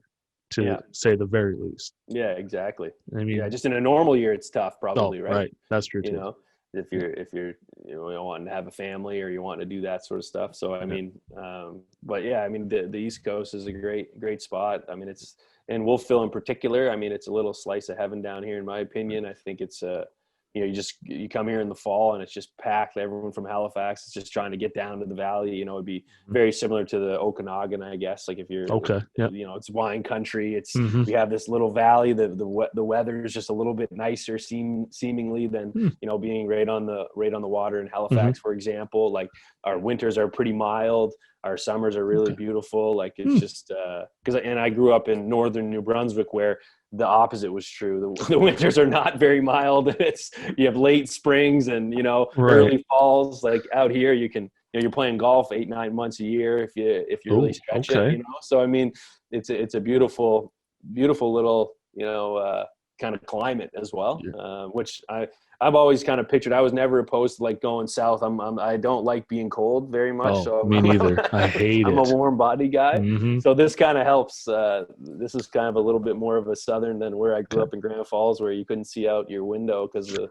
to say the very least. Yeah, exactly. I mean, just in a normal year, it's tough, probably, right? Right. That's true too. If you're wanting to have a family or you want to do that sort of stuff. So I mean, but yeah, I mean the East Coast is a great spot. I mean, it's in Wolfville in particular. I mean, it's a little slice of heaven down here, in my opinion. I think it's you come here in the fall and it's just packed. Everyone from Halifax is just trying to get down to the valley. It'd be very similar to the Okanagan, I guess. Like if you're it's wine country. It's we have this little valley. The weather is just a little bit nicer seemingly than being right on the water in Halifax, for example. Like our winters are pretty mild. Our summers are really beautiful. Like it's just and I grew up in northern New Brunswick, where the opposite was true. The winters are not very mild. You have late springs and early falls. Like out here, you can you're playing golf 8-9 months a year if you really stretch it. So I mean, it's a beautiful little kind of climate as well, which I've always kind of pictured. I was never opposed to like going south. I don't like being cold very much. So me neither. I hate it. I'm a warm body guy. So this kind of helps. This is kind of a little bit more of a southern than where I grew up in Grand Falls, where you couldn't see out your window because the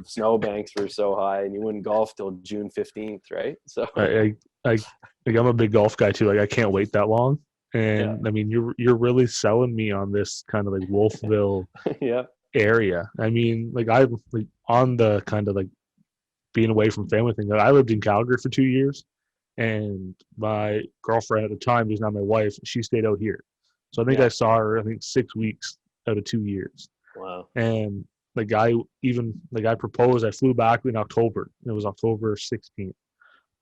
snowbanks were so high, and you wouldn't golf till June 15th, right? So I'm a big golf guy too. Like I can't wait that long. And I mean, you're really selling me on this kind of like Wolfville area. I mean, like I like on the kind of like being away from family thing. I lived in Calgary for 2 years, and my girlfriend at the time, who's now my wife, she stayed out here. So I think I saw her 6 weeks out of 2 years. Wow. And like I proposed. I flew back in October. It was October 16th,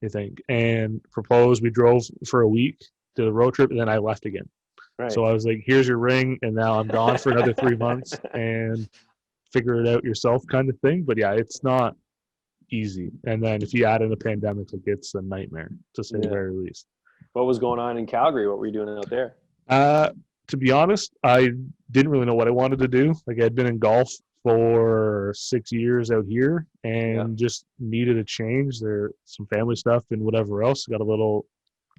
I think, and proposed. We drove for a week, did a road trip, and then I left again. Right. So I was like, here's your ring, and now I'm gone for another 3 months, and figure it out yourself kind of thing. But yeah, it's not easy. And then if you add in a pandemic, like it's a nightmare, to say the very least. What was going on in Calgary? What were you doing out there? To be honest, I didn't really know what I wanted to do. Like I'd been in golf for 6 years out here and just needed a change. There some family stuff and whatever else. Got a little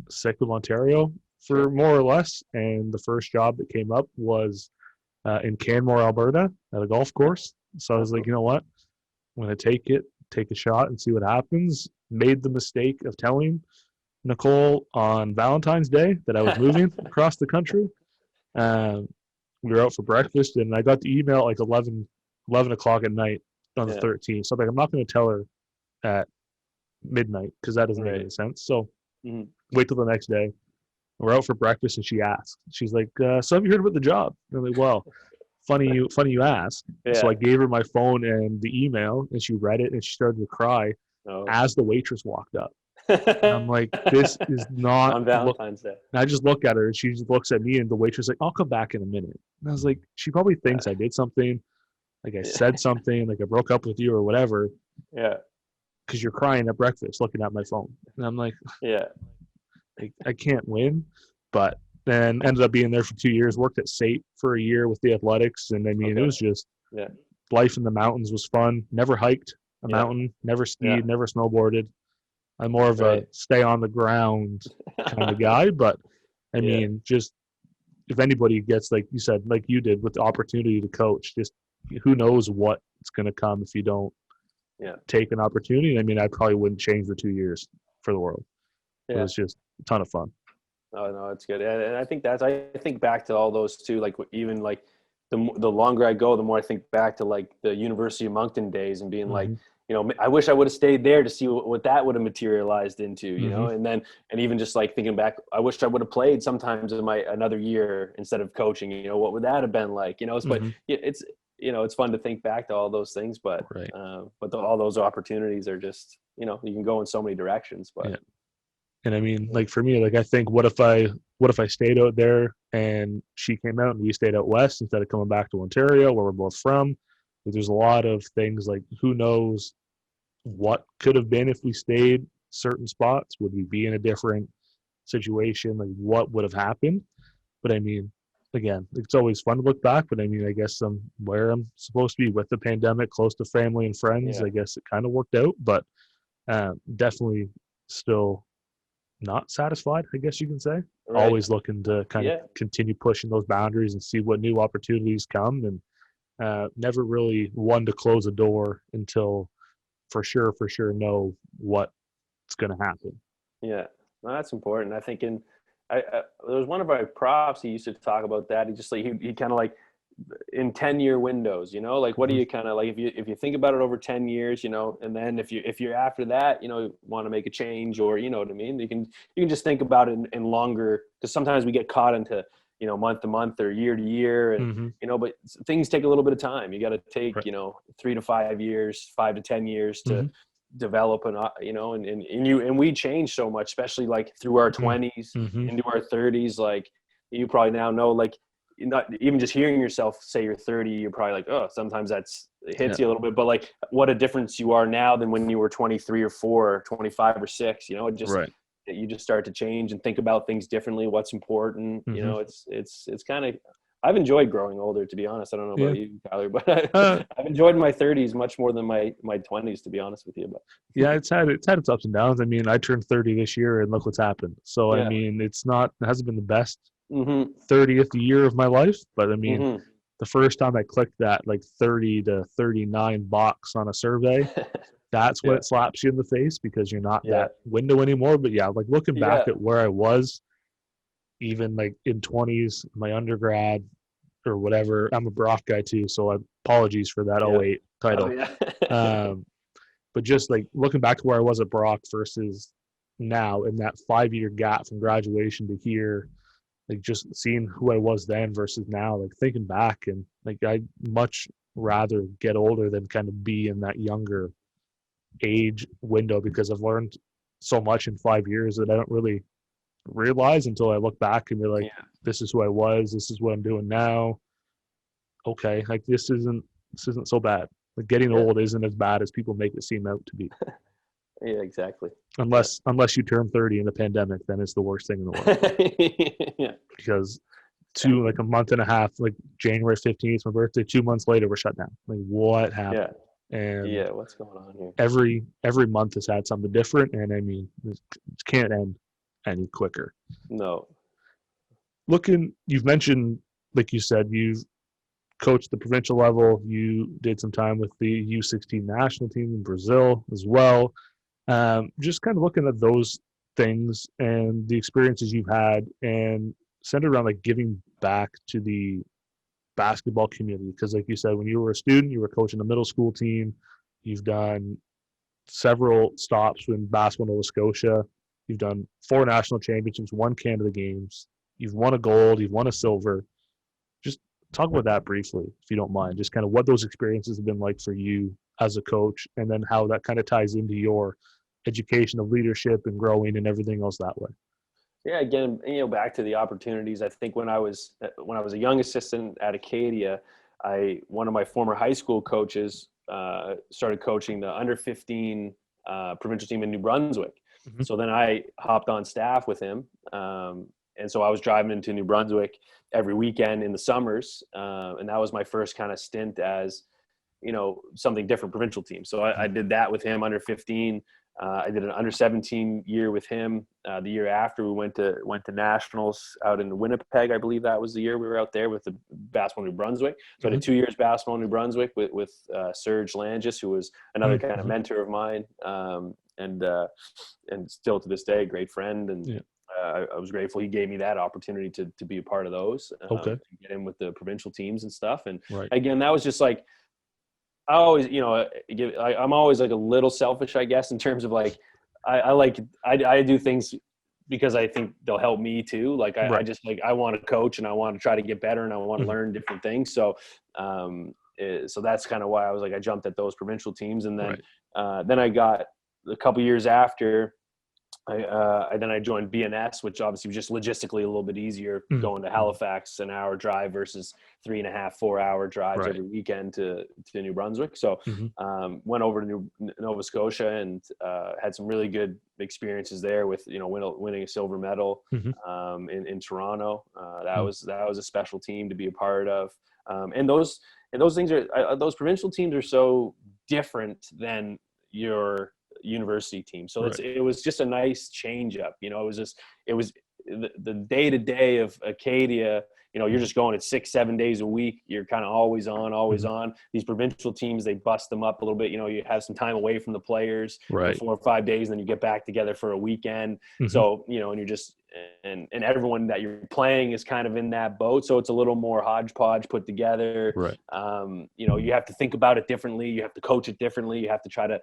sick of Ontario for more or less, and the first job that came up was in Canmore, Alberta, at a golf course. So I was like, you know what, I'm going to take a shot and see what happens. Made the mistake of telling Nicole on Valentine's Day that I was moving across the country. We were out for breakfast, and I got the email at like 11 o'clock at night on the 13th. So I'm like, I'm not going to tell her at midnight because that doesn't make any sense. So wait till the next day. We're out for breakfast, and she asked. She's like, "So have you heard about the job?" And I'm like, "Well, funny you ask." So I gave her my phone and the email, and she read it, and she started to cry as the waitress walked up. And I'm like, "This is not on Valentine's Day." And I just look at her, and she just looks at me, and the waitress is like, "I'll come back in a minute." And I was like, "She probably thinks I did something, like I said something, like I broke up with you or whatever." Yeah. Because you're crying at breakfast, looking at my phone, and I'm like, I can't win. But then ended up being there for 2 years, worked at SAIT for a year with the athletics. And I mean, it was just life in the mountains was fun. Never hiked a mountain, never skied, never snowboarded. I'm more of a stay on the ground kind of guy. But I mean, just if anybody gets, like you said, like you did with the opportunity to coach, just who knows what's going to come if you don't take an opportunity. I mean, I probably wouldn't change the 2 years for the world. It was just a ton of fun. Oh no, it's good. And I think I think back to all those too, like even like the longer I go, the more I think back to like the University of Moncton days and being like, Mm-hmm. I wish I would have stayed there to see what that would have materialized into, Mm-hmm. and even just like thinking back, I wish I would have played sometimes in another year instead of coaching, what would that have been like, but Mm-hmm. it's fun to think back to all those things, but, Right. all those opportunities are just, you can go in so many directions, but Yeah. And I mean, like for me, like I think, what if I stayed out there and she came out and we stayed out west instead of coming back to Ontario, where we're both from? Like, there's a lot of things, like who knows what could have been if we stayed certain spots? Would we be in a different situation? Like, what would have happened? But I mean, again, it's always fun to look back. But I mean, I guess I'm where I'm supposed to be with the pandemic, close to family and friends. yeah, I guess it kind of worked out, but definitely still not satisfied, I guess you can say. right. Always looking to kind of Yeah. continue pushing those boundaries and see what new opportunities come, and never really one to close a door until for sure know what's going to happen. Yeah, no, that's important. I think there was one of our props. He used to talk about that. He just like he kind of like in 10-year windows. Like what do Mm-hmm. you kind of like if you think about it over 10 years, and then if you're after that, want to make a change, or you know what I mean. You can just think about it in longer, because sometimes we get caught into month to month or year to year, and Mm-hmm. but things take a little bit of time. You got to take Right. 3 to 5 years, 5 to 10 years to Mm-hmm. develop, and and we change so much, especially like through our 20s Mm-hmm. into our 30s. Like you probably now know, like not even just hearing yourself say you're 30, you're probably like, oh, sometimes it hits Yeah. you a little bit, but like what a difference you are now than when you were 23 or 4 or 25 or 6. It just Right. you just start to change and think about things differently, what's important. Mm-hmm. It's kind of, I've enjoyed growing older, to be honest. I don't know Yeah. about you, Tyler, but Uh, I've enjoyed my 30s much more than my 20s, to be honest with you. But yeah, it's had its ups and downs. I mean, I turned 30 this year, and look what's happened. So I yeah. mean, it hasn't been the best Mm-hmm. 30th year of my life, but I mean, Mm-hmm. the first time I clicked that like 30 to 39 box on a survey, that's when Yeah. it slaps you in the face, because you're not Yeah. that window anymore. But yeah, like looking back Yeah. at where I was, even like in 20s, my undergrad or whatever, I'm a Brock guy too, so apologies for that Yeah. '08 Oh title. yeah. Um, but just like looking back to where I was at Brock versus now, in that 5-year gap from graduation to here, like just seeing who I was then versus now, like thinking back, and like I'd much rather get older than kind of be in that younger age window, because I've learned so much in 5 years that I don't really realize until I look back and be like, Yeah. this is who I was, this is what I'm doing now. Okay, like this isn't so bad. Like getting Yeah. old isn't as bad as people make it seem out to be. Yeah. Exactly. Yeah. Unless you turn 30 in the pandemic, then it's the worst thing in the world. Yeah. Because like a month and a half, like January 15th, my birthday, 2 months later, we're shut down. Like what Yeah. happened? And Yeah. What's going on here? every month has had something different, and I mean, it can't end any quicker. No. You've mentioned, like you said, you've coached the provincial level. You did some time with the U16 national team in Brazil as well. Just kind of looking at those things and the experiences you've had, and centered around like giving back to the basketball community. Because, like you said, when you were a student, you were coaching a middle school team. You've done several stops in basketball Nova Scotia. You've done 4 national championships, 1 Canada Games. You've won a gold. You've won a silver. Just talk about that briefly, if you don't mind. Just kind of what those experiences have been like for you as a coach, and then how that kind of ties into your education of leadership and growing and everything else that way. Yeah, again, back to the opportunities. I think when I was a young assistant at Acadia, one of my former high school coaches started coaching the under 15 provincial team in New Brunswick. Mm-hmm. So then I hopped on staff with him, and so I was driving into New Brunswick every weekend in the summers, and that was my first kind of stint as something different, provincial team. So I did that with him, under 15. I did an under 17 year with him. The year after, we went to nationals out in Winnipeg. I believe that was the year we were out there with the basketball New Brunswick. So I did 2 years basketball New Brunswick with Serge Langis, who was another kind of mentor of mine, and still to this day a great friend. And I was grateful he gave me that opportunity to be a part of those, Okay. to get in with the provincial teams and stuff. And Right. again, that was just like, I always, I'm always like a little selfish, I guess, in terms of like, I do things because I think they'll help me too. Like I Right. just like, I want to coach and I want to try to get better and I want to Mhm. learn different things. So that's kind of why I was like, I jumped at those provincial teams. And then I got a couple years after, I joined BNS, which obviously was just logistically a little bit easier Mhm. going to Halifax, an hour drive versus 3.5, 4 hour drives Right. every weekend to New Brunswick. So Mhm. went over to Nova Scotia and had some really good experiences there with, winning a silver medal Mhm. in Toronto. That Mhm. was a special team to be a part of. And those things those provincial teams are so different than your university team. So Right. it was just a nice change up. It was the day to day of Acadia. You're just going at 6-7 days a week. You're kind of always on, always Mhm. on. These provincial teams, they bust them up a little bit. You have some time away from the players for Right. 4 or 5 days, and then you get back together for a weekend. Mhm. So, and you're just, and everyone that you're playing is kind of in that boat. So it's a little more hodgepodge put together. Right. You have to think about it differently. You have to coach it differently. You have to try to,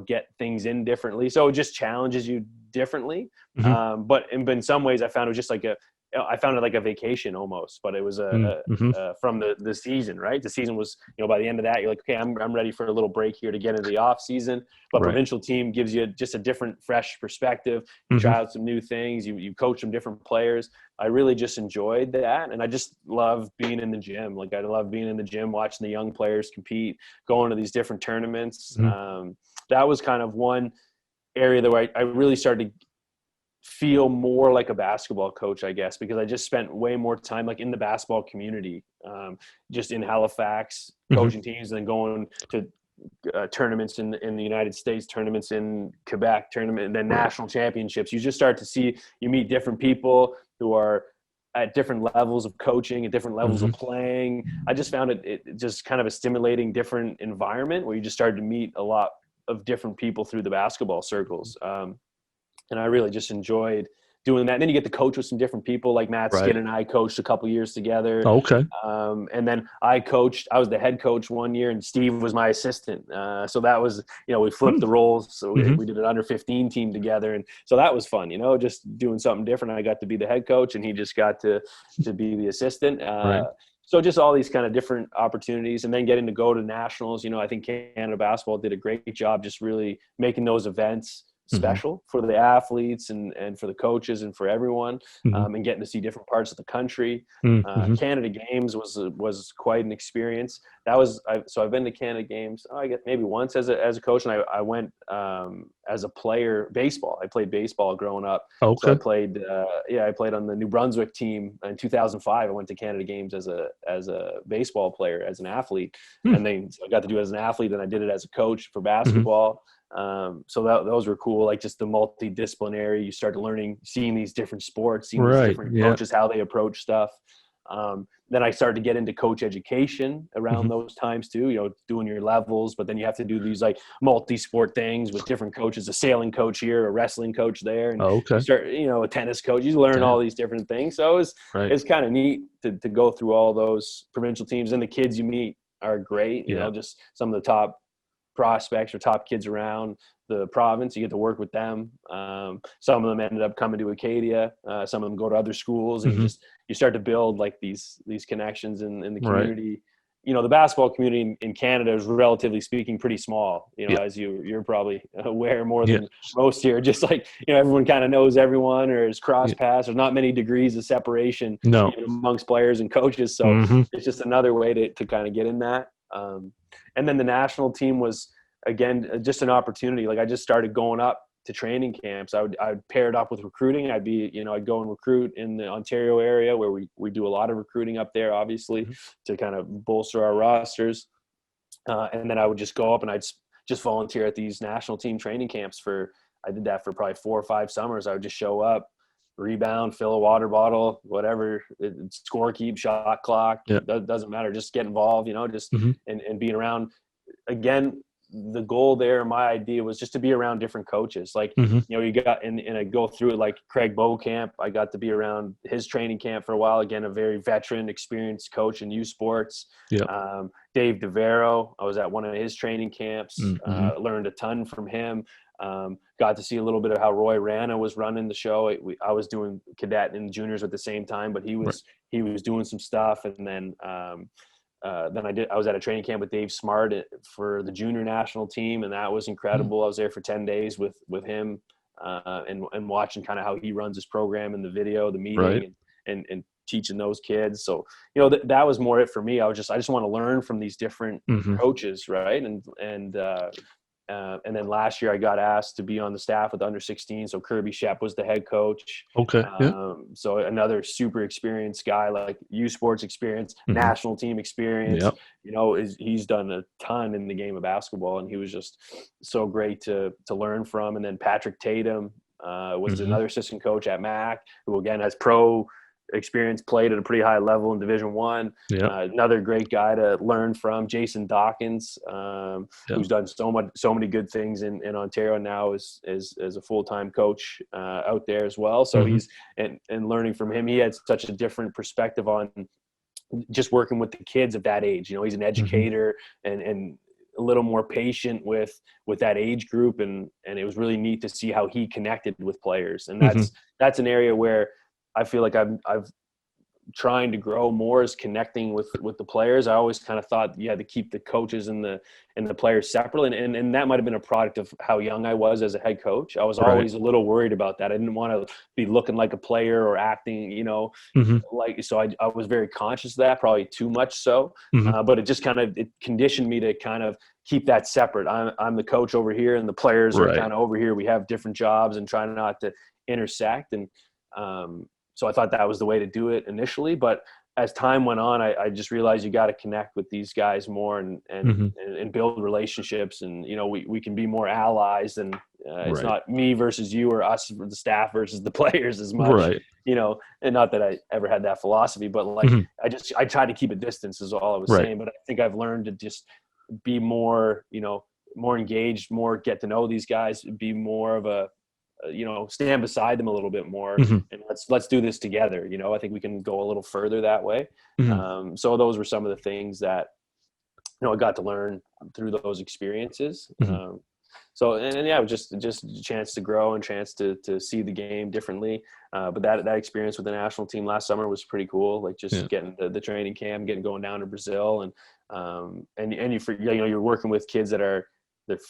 get things in differently. So it just challenges you differently. Mhm. But in some ways I found it just like I found it like a vacation almost, but it was Mhm. from the season, right? The season was, by the end of that, you're like, okay, I'm ready for a little break here to get into the off season. But Right. provincial team gives you just a different, fresh perspective. You Mhm. try out some new things. You coach some different players. I really just enjoyed that, and I just love being in the gym. Like I love being in the gym, watching the young players compete, going to these different tournaments. Mhm. That was kind of one area that I really started to feel more like a basketball coach, I guess, because I just spent way more time like in the basketball community, just in Halifax, Mhm. coaching teams, and then going to tournaments in the United States, tournaments in Quebec, tournament, and then Right. national championships. You just start to see, you meet different people who are at different levels of coaching, at different levels of Mhm. playing. I just found it just kind of a stimulating, different environment where you just started to meet a lot of different people through the basketball circles. And I really just enjoyed doing that. And then you get to coach with some different people, like Matt Right. Skin and I coached a couple years together. Okay. And then I was the head coach one year and Steve was my assistant. So that was, we flipped the roles. So Mhm. we did an under 15 team together. And so that was fun, just doing something different. I got to be the head coach and he just got to be the assistant. Right. So just all these kind of different opportunities, and then getting to go to nationals. I think Canada basketball did a great job just really making those events Mhm. special for the athletes and for the coaches and for everyone, Mhm. and getting to see different parts of the country. Mhm. Canada Games was quite an experience. So I've been to Canada Games, I guess maybe once as a coach, and I went as a player baseball. I played baseball growing up, so Okay. I played on the New Brunswick team in 2005. I went to Canada Games as a baseball player, as an athlete, Hmm. and then so I got to do it as an athlete, and I did it as a coach for Mhm. basketball. So those were cool, like just the multidisciplinary. You start seeing these different sports, seeing these Right. different Yeah. coaches, how they approach stuff. Then I started to get into coach education around Mhm. those times too, doing your levels, but then you have to do these like multi-sport things with different coaches, a sailing coach here, a wrestling coach there. And you Okay. start, a tennis coach, you learn Damn. all these different things. So Right. it's kind of neat to go through all those provincial teams, and the kids you meet are great, Yeah. just some of the top prospects or top kids around the province. You get to work with them. Some of them ended up coming to Acadia. Some of them go to other schools, and Mhm. you start to build like these connections in the Right. community. The basketball community in Canada is relatively speaking pretty small. Yeah. As you're probably aware more Yeah. than most here. Just like everyone kind of knows everyone or is cross Yeah. paths. There's not many degrees of separation No. even amongst players and coaches. So Mhm. it's just another way to kind of get in that. And then the national team was, again, just an opportunity. Like I just started going up to training camps. I'd pair it up with recruiting. I'd go and recruit in the Ontario area where we do a lot of recruiting up there, obviously, Mhm. to kind of bolster our rosters. And then I would just go up and I'd just volunteer at these national team training camps I did that for probably 4 or 5 summers. I would just show up, rebound, fill a water bottle, whatever, score keep, shot clock, Yeah. doesn't matter. Just get involved, just Mhm. and being around. Again, the goal there, my idea was just to be around different coaches. Like, Mm-hmm. you know, you got, and I go through it, like Craig Beaucamp, I got to be around his training camp for a while. Again, a very veteran, experienced coach in youth sports. Yep. Dave DeVero, I was at one of his training camps, Mm-hmm. learned a ton from him. Got to see a little bit of how Roy Rana was running the show. I was doing cadet and juniors at the same time, but he was doing some stuff. And then I was at a training camp with Dave Smart for the junior national team, and that was incredible. I was there for 10 days with him, and watching kind of how he runs his program and the video, the meeting, and teaching those kids. So, you know, that was more it for me. I just want to learn from these different Mm-hmm. coaches, right? And then last year I got asked to be on the staff with under 16. So Kirby Shep was the head coach. Okay. Yeah. So another super experienced guy, like youth sports experience, Mm-hmm. national team experience. Yep. You know, he's done a ton in the game of basketball, and he was just so great to learn from. And then Patrick Tatum was Mm-hmm. another assistant coach at Mac, who again has pro experience, played at a pretty high level in Division One. Another great guy to learn from, Jason Dawkins, who's done so many good things in Ontario now as a full-time coach out there as well. So he's and learning from him, he had such a different perspective on just working with the kids of that age. You know, he's an educator and a little more patient with that age group, and it was really neat to see how he connected with players. And that's an area where I feel like I've trying to grow more is connecting with the players. I always kind of thought you had to keep the coaches and the players separate. And that might've been a product of how young I was as a head coach. I was always a little worried about that. I didn't want to be looking like a player or acting, you know, so I was very conscious of that, probably too much so. But it just it conditioned me to kind of keep that separate. I'm the coach over here and the players are kind of over here. We have different jobs and trying not to intersect. And, so I thought that was the way to do it initially, but as time went on, I just realized you got to connect with these guys more and build relationships. And, you know, we can be more allies, and it's not me versus you or us, the staff versus the players as much, you know, and not that I ever had that philosophy, but like, I tried to keep a distance is all I was saying. But I think I've learned to just be more, you know, more engaged, more get to know these guys, be more of a, you know, stand beside them a little bit more, and let's do this together. You know, I think we can go a little further that way. So those were some of the things that, you know, I got to learn through those experiences. So, and yeah, just a chance to grow and chance to see the game differently. But that experience with the national team last summer was pretty cool. Like just getting the training camp, going down to Brazil, and you're working with kids they're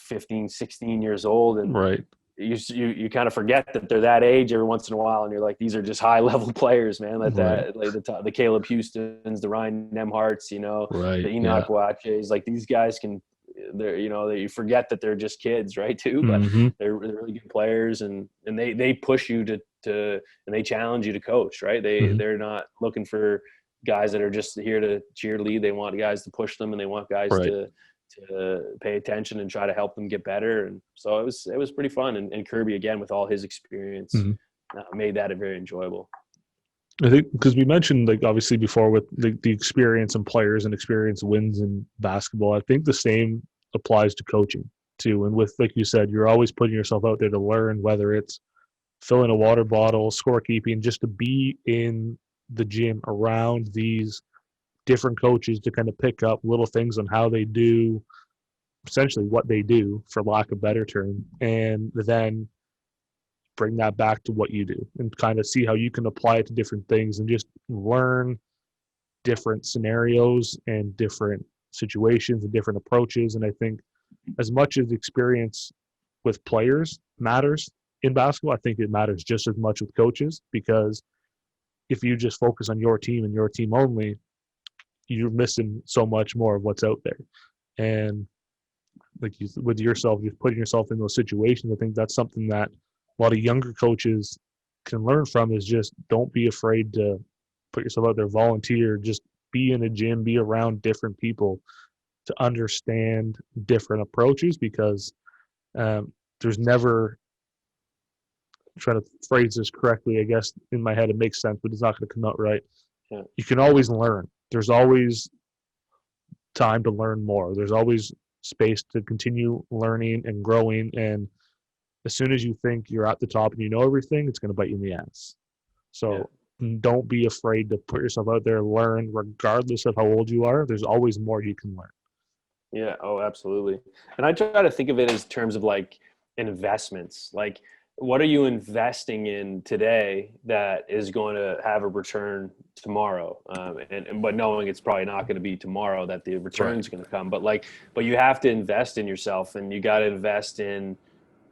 15, 16 years old, and you kind of forget that they're that age every once in a while, and you're like, these are just high level players, man. Like the Caleb Houstons, the Ryan Nemharts, you know, the Enoch Waches, like these guys you forget that they're just kids, right? Too, but they're really good players, and they push you to and they challenge you to coach, right? They're not looking for guys that are just here to cheerlead. They want guys to push them, and they want guys to pay attention and try to help them get better. And so it was pretty fun. And Kirby, again, with all his experience, made that very enjoyable. I think because we mentioned, like, obviously before with the experience and players and experience wins in basketball, I think the same applies to coaching too. And with, like you said, you're always putting yourself out there to learn, whether it's filling a water bottle, scorekeeping, just to be in the gym around these different coaches to kind of pick up little things on how they do, essentially what they do, for lack of a better term, and then bring that back to what you do and kind of see how you can apply it to different things and just learn different scenarios and different situations and different approaches. And I think as much as experience with players matters in basketball, I think it matters just as much with coaches, because if you just focus on your team and your team only, you're missing so much more of what's out there. And like with yourself, you're putting yourself in those situations. I think that's something that a lot of younger coaches can learn from, is just don't be afraid to put yourself out there, volunteer, just be in a gym, be around different people to understand different approaches, because there's never, I'm trying to phrase this correctly, I guess in my head it makes sense, but it's not going to come out right. You can always learn. There's always time to learn more. There's always space to continue learning and growing. And as soon as you think you're at the top and you know everything, it's going to bite you in the ass. Yeah. So don't be afraid to put yourself out there, learn, regardless of how old you are. There's always more you can learn. Yeah. Oh, absolutely. And I try to think of it as terms of like investments. Like, what are you investing in today that is going to have a return tomorrow? But knowing it's probably not going to be tomorrow that the return's going to come. But you have to invest in yourself, and you got to invest in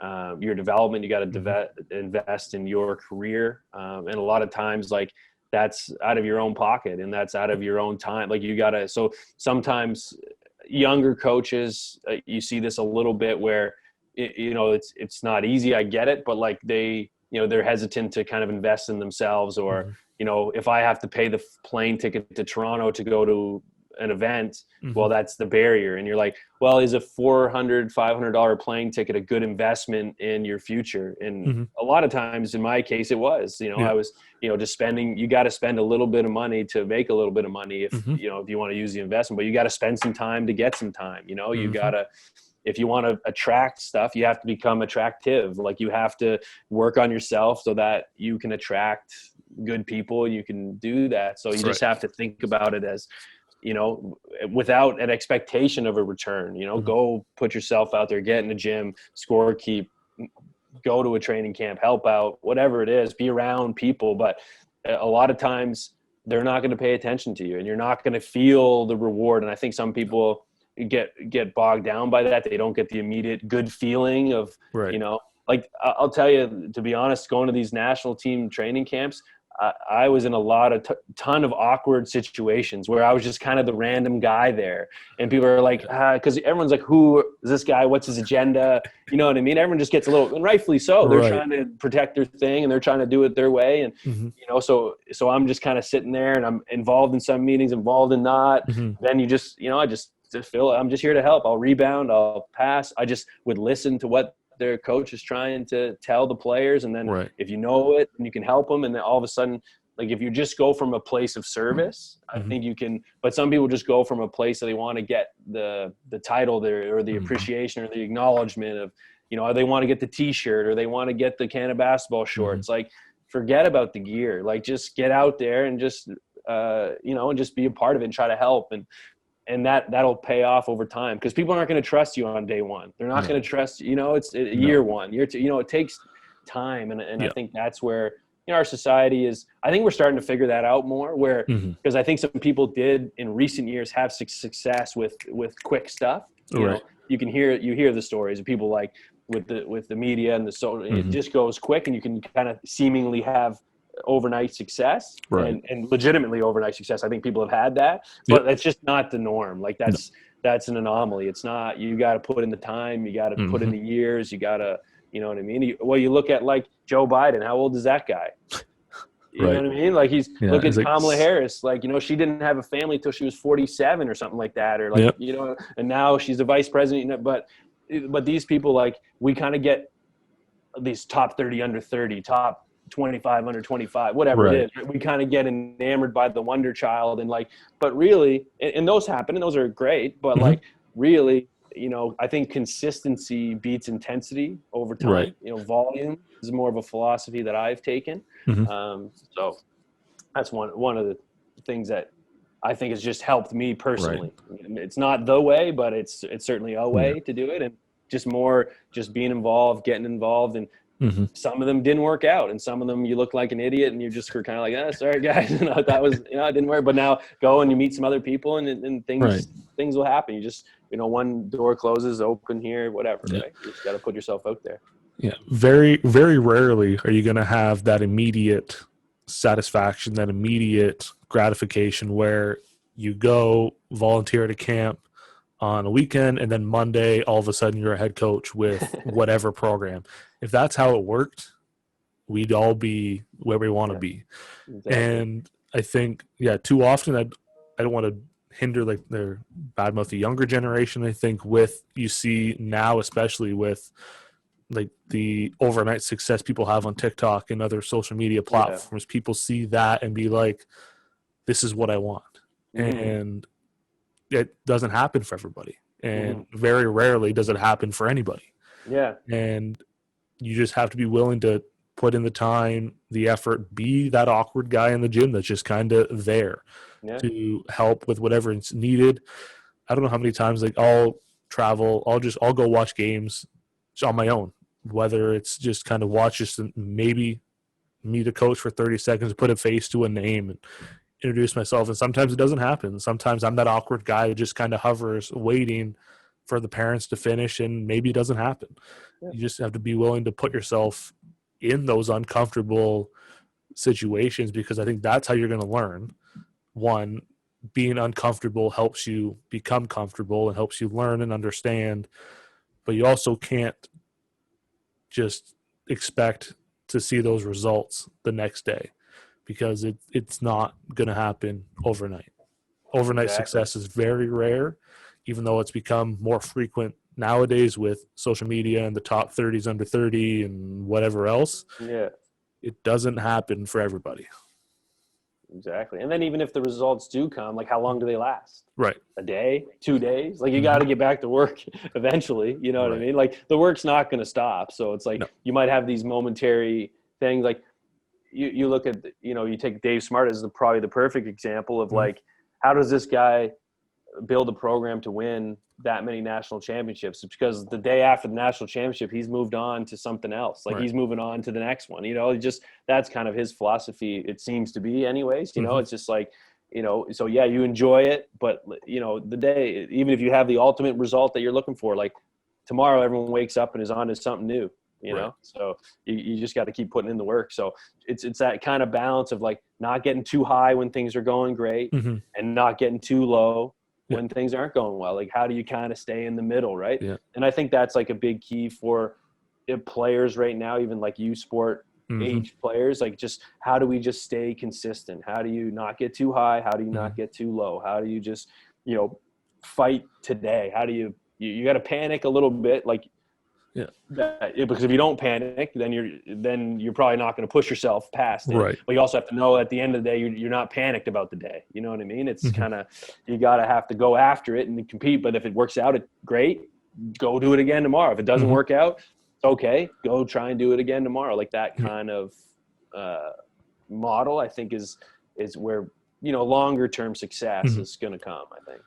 your development. You got to invest in your career, and a lot of times, like, that's out of your own pocket, and that's out of your own time. Like, you got to. So sometimes younger coaches, you see this a little bit where it's not easy. I get it, but like they're hesitant to kind of invest in themselves, or if I have to pay the plane ticket to Toronto to go to an event, well, that's the barrier. And you're like, well, is a $400-$500 plane ticket a good investment in your future? And a lot of times in my case, it was, I was, just spending, you got to spend a little bit of money to make a little bit of money if you want to use the investment, but you got to spend some time to get some time, you got to, if you want to attract stuff, you have to become attractive. Like, you have to work on yourself so that you can attract good people. You can do that. So you just have to think about it as, without an expectation of a return, go put yourself out there, get in the gym, score, keep, go to a training camp, help out, whatever it is, be around people. But a lot of times they're not going to pay attention to you, and you're not going to feel the reward. And I think some people get bogged down by that. They don't get the immediate good feeling of, like, I'll tell you, to be honest, going to these national team training camps, I was in a lot of ton of awkward situations where I was just kind of the random guy there, and people are like, because everyone's like, who is this guy? What's his agenda? You know what I mean? Everyone just gets a little, and rightfully so. They're trying to protect their thing, and they're trying to do it their way. And, so I'm just kind of sitting there, and I'm involved in some meetings, involved in not. Then you just, I just feel I'm just here to help. I'll rebound, I'll pass. I just would listen to what their coach is trying to tell the players, and then if you know it and you can help them, and then all of a sudden, like, if you just go from a place of service, I think you can. But some people just go from a place that they want to get the title there, or the appreciation, or the acknowledgement of, or they want to get the T-shirt, or they want to get the can of basketball shorts. Like, forget about the gear. Like, just get out there and just and just be a part of it and try to help. And that'll pay off over time, because people aren't going to trust you on day one. They're not going to trust, it's year one, year two, it takes time. And I think that's where, our society is, I think we're starting to figure that out more, where, because I think some people did in recent years have success with quick stuff. You hear the stories of people, like, with the media and it just goes quick, and you can kind of seemingly have overnight success, and legitimately overnight success. I think people have had that, but that's just not the norm. Like, that's an anomaly. It's not. You got to put in the time, you got to put in the years, you got to, you know what I mean? You look at, like, Joe Biden. How old is that guy? You know what I mean? Like, look at Kamala Harris. Like, she didn't have a family till she was 47 or something like that, or like, and now she's the vice president. But these people, like, we kind of get these top 30 under 30, top 25 under 25, whatever it is. We kind of get enamored by the wonder child, and, like, but really, and those happen, and those are great, but like, really, I think consistency beats intensity over time. Volume is more of a philosophy that I've taken. So that's one of the things that I think has just helped me personally. It's not the way, but it's certainly a way to do it, and just being involved, getting involved. And some of them didn't work out, and some of them you look like an idiot, and you just were kind of like, sorry guys, that was, it didn't work. But now go and you meet some other people, and things will happen. You just, one door closes, open here, whatever, right? You just got to put yourself out there. Very, very rarely are you going to have that immediate satisfaction, that immediate gratification, where you go volunteer at a camp on a weekend, and then Monday, all of a sudden, you're a head coach with whatever program. If that's how it worked, we'd all be where we want to be. Exactly. And I think, too often, I don't want to hinder, like, their badmouth the younger generation. I think you see now, especially with, like, the overnight success people have on TikTok and other social media platforms, people see that and be like, this is what I want. And it doesn't happen for everybody. and very rarely does it happen for anybody. Yeah. And you just have to be willing to put in the time, the effort, be that awkward guy in the gym that's just kind of there to help with whatever is needed. I don't know how many times like I'll travel, I'll go watch games on my own, whether it's just kind of watch, just maybe meet a coach for 30 seconds, put a face to a name and introduce myself. And sometimes it doesn't happen. Sometimes I'm that awkward guy that just kind of hovers waiting for the parents to finish, and maybe it doesn't happen. You just have to be willing to put yourself in those uncomfortable situations, because I think that's how you're going to learn. One, being uncomfortable helps you become comfortable and helps you learn and understand, but you also can't just expect to see those results the next day, because it's not going to happen overnight. Overnight success is very rare, even though it's become more frequent nowadays with social media and the top 30s under 30 and whatever else. Yeah. It doesn't happen for everybody. Exactly. And then even if the results do come, like how long do they last? Right. A day, 2 days? Like you got to get back to work eventually. You know what I mean? Like the work's not going to stop. So it's like you might have these momentary things. Like you look at, you take Dave Smart as probably the perfect example of like, how does this guy build a program to win that many national championships? It's because the day after the national championship, he's moved on to something else. Like he's moving on to the next one, that's kind of his philosophy. It seems to be anyways, it's just like, so yeah, you enjoy it, but the day, even if you have the ultimate result that you're looking for, like tomorrow, everyone wakes up and is on to something new, so you just got to keep putting in the work. So it's that kind of balance of like not getting too high when things are going great and not getting too low when things aren't going well. Like how do you kind of stay in the middle, right? And I think that's like a big key for players right now, even like youth sport age players. Like just how do we just stay consistent? How do you not get too high? How do you not get too low? How do you just fight today? How do you got to panic a little bit, like because if you don't panic, then you're probably not going to push yourself past it. Right. But you also have to know at the end of the day, you're not panicked about the day. You know what I mean? It's kind of, you got to have to go after it and compete. But if it works out, great. Go do it again tomorrow. If it doesn't work out, it's okay. Go try and do it again tomorrow. Like that kind of model, I think is where, longer term success is going to come, I think.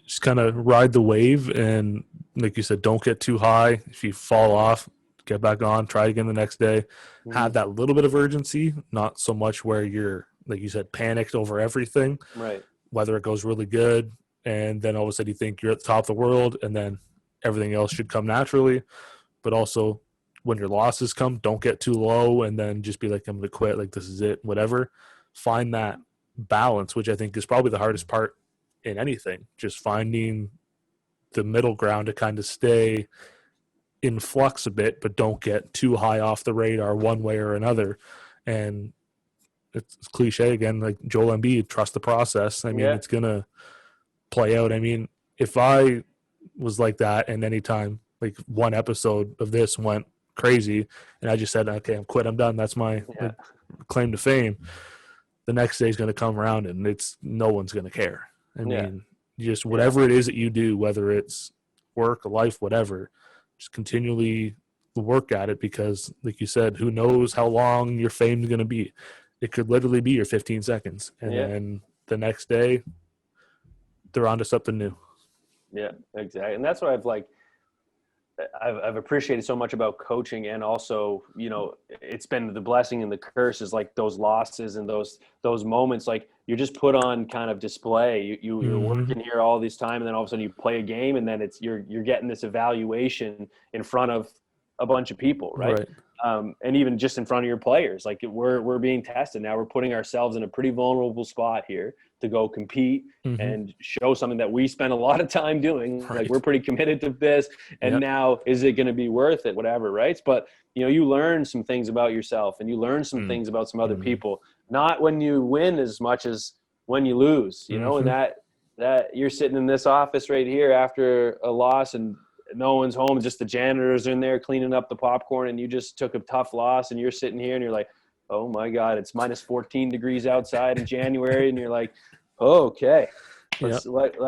Just kind of ride the wave, and like you said, don't get too high. If you fall off, get back on, try again the next day. Have that little bit of urgency, not so much where you're, like you said, panicked over everything. Right. Whether it goes really good and then all of a sudden you think you're at the top of the world and then everything else should come naturally. But also when your losses come, don't get too low and then just be like, I'm going to quit, like this is it, whatever. Find that balance, which I think is probably the hardest part in anything, just finding the middle ground to kind of stay in flux a bit, but don't get too high off the radar one way or another. And it's cliche again, like Joel Embiid, trust the process. I mean, it's going to play out. I mean, if I was like that and anytime like one episode of this went crazy and I just said, okay, I'm quit, I'm done, that's my claim to fame, the next day is going to come around and no one's going to care. I mean, just whatever it is that you do, whether it's work, life, whatever, just continually work at it, because like you said, who knows how long your fame is going to be. It could literally be your 15 seconds. And then the next day they're on to something new. Yeah, exactly. And that's what I've appreciated so much about coaching, and also, it's been the blessing and the curse is like those losses and those moments, like you're just put on kind of display. You're working here all this time, and then all of a sudden you play a game, and then you're getting this evaluation in front of a bunch of people, right? And even just in front of your players, like we're being tested now. We're putting ourselves in a pretty vulnerable spot here to go compete and show something that we spend a lot of time doing. Like we're pretty committed to this, and now is it going to be worth it? Whatever, right? But you learn some things about yourself, and you learn some things about some other people. Not when you win as much as when you lose, and that you're sitting in this office right here after a loss and no one's home, just the janitors are in there cleaning up the popcorn, and you just took a tough loss, and you're sitting here and you're like, oh my God, it's minus 14 degrees outside in January. And you're like, oh, okay. Yeah.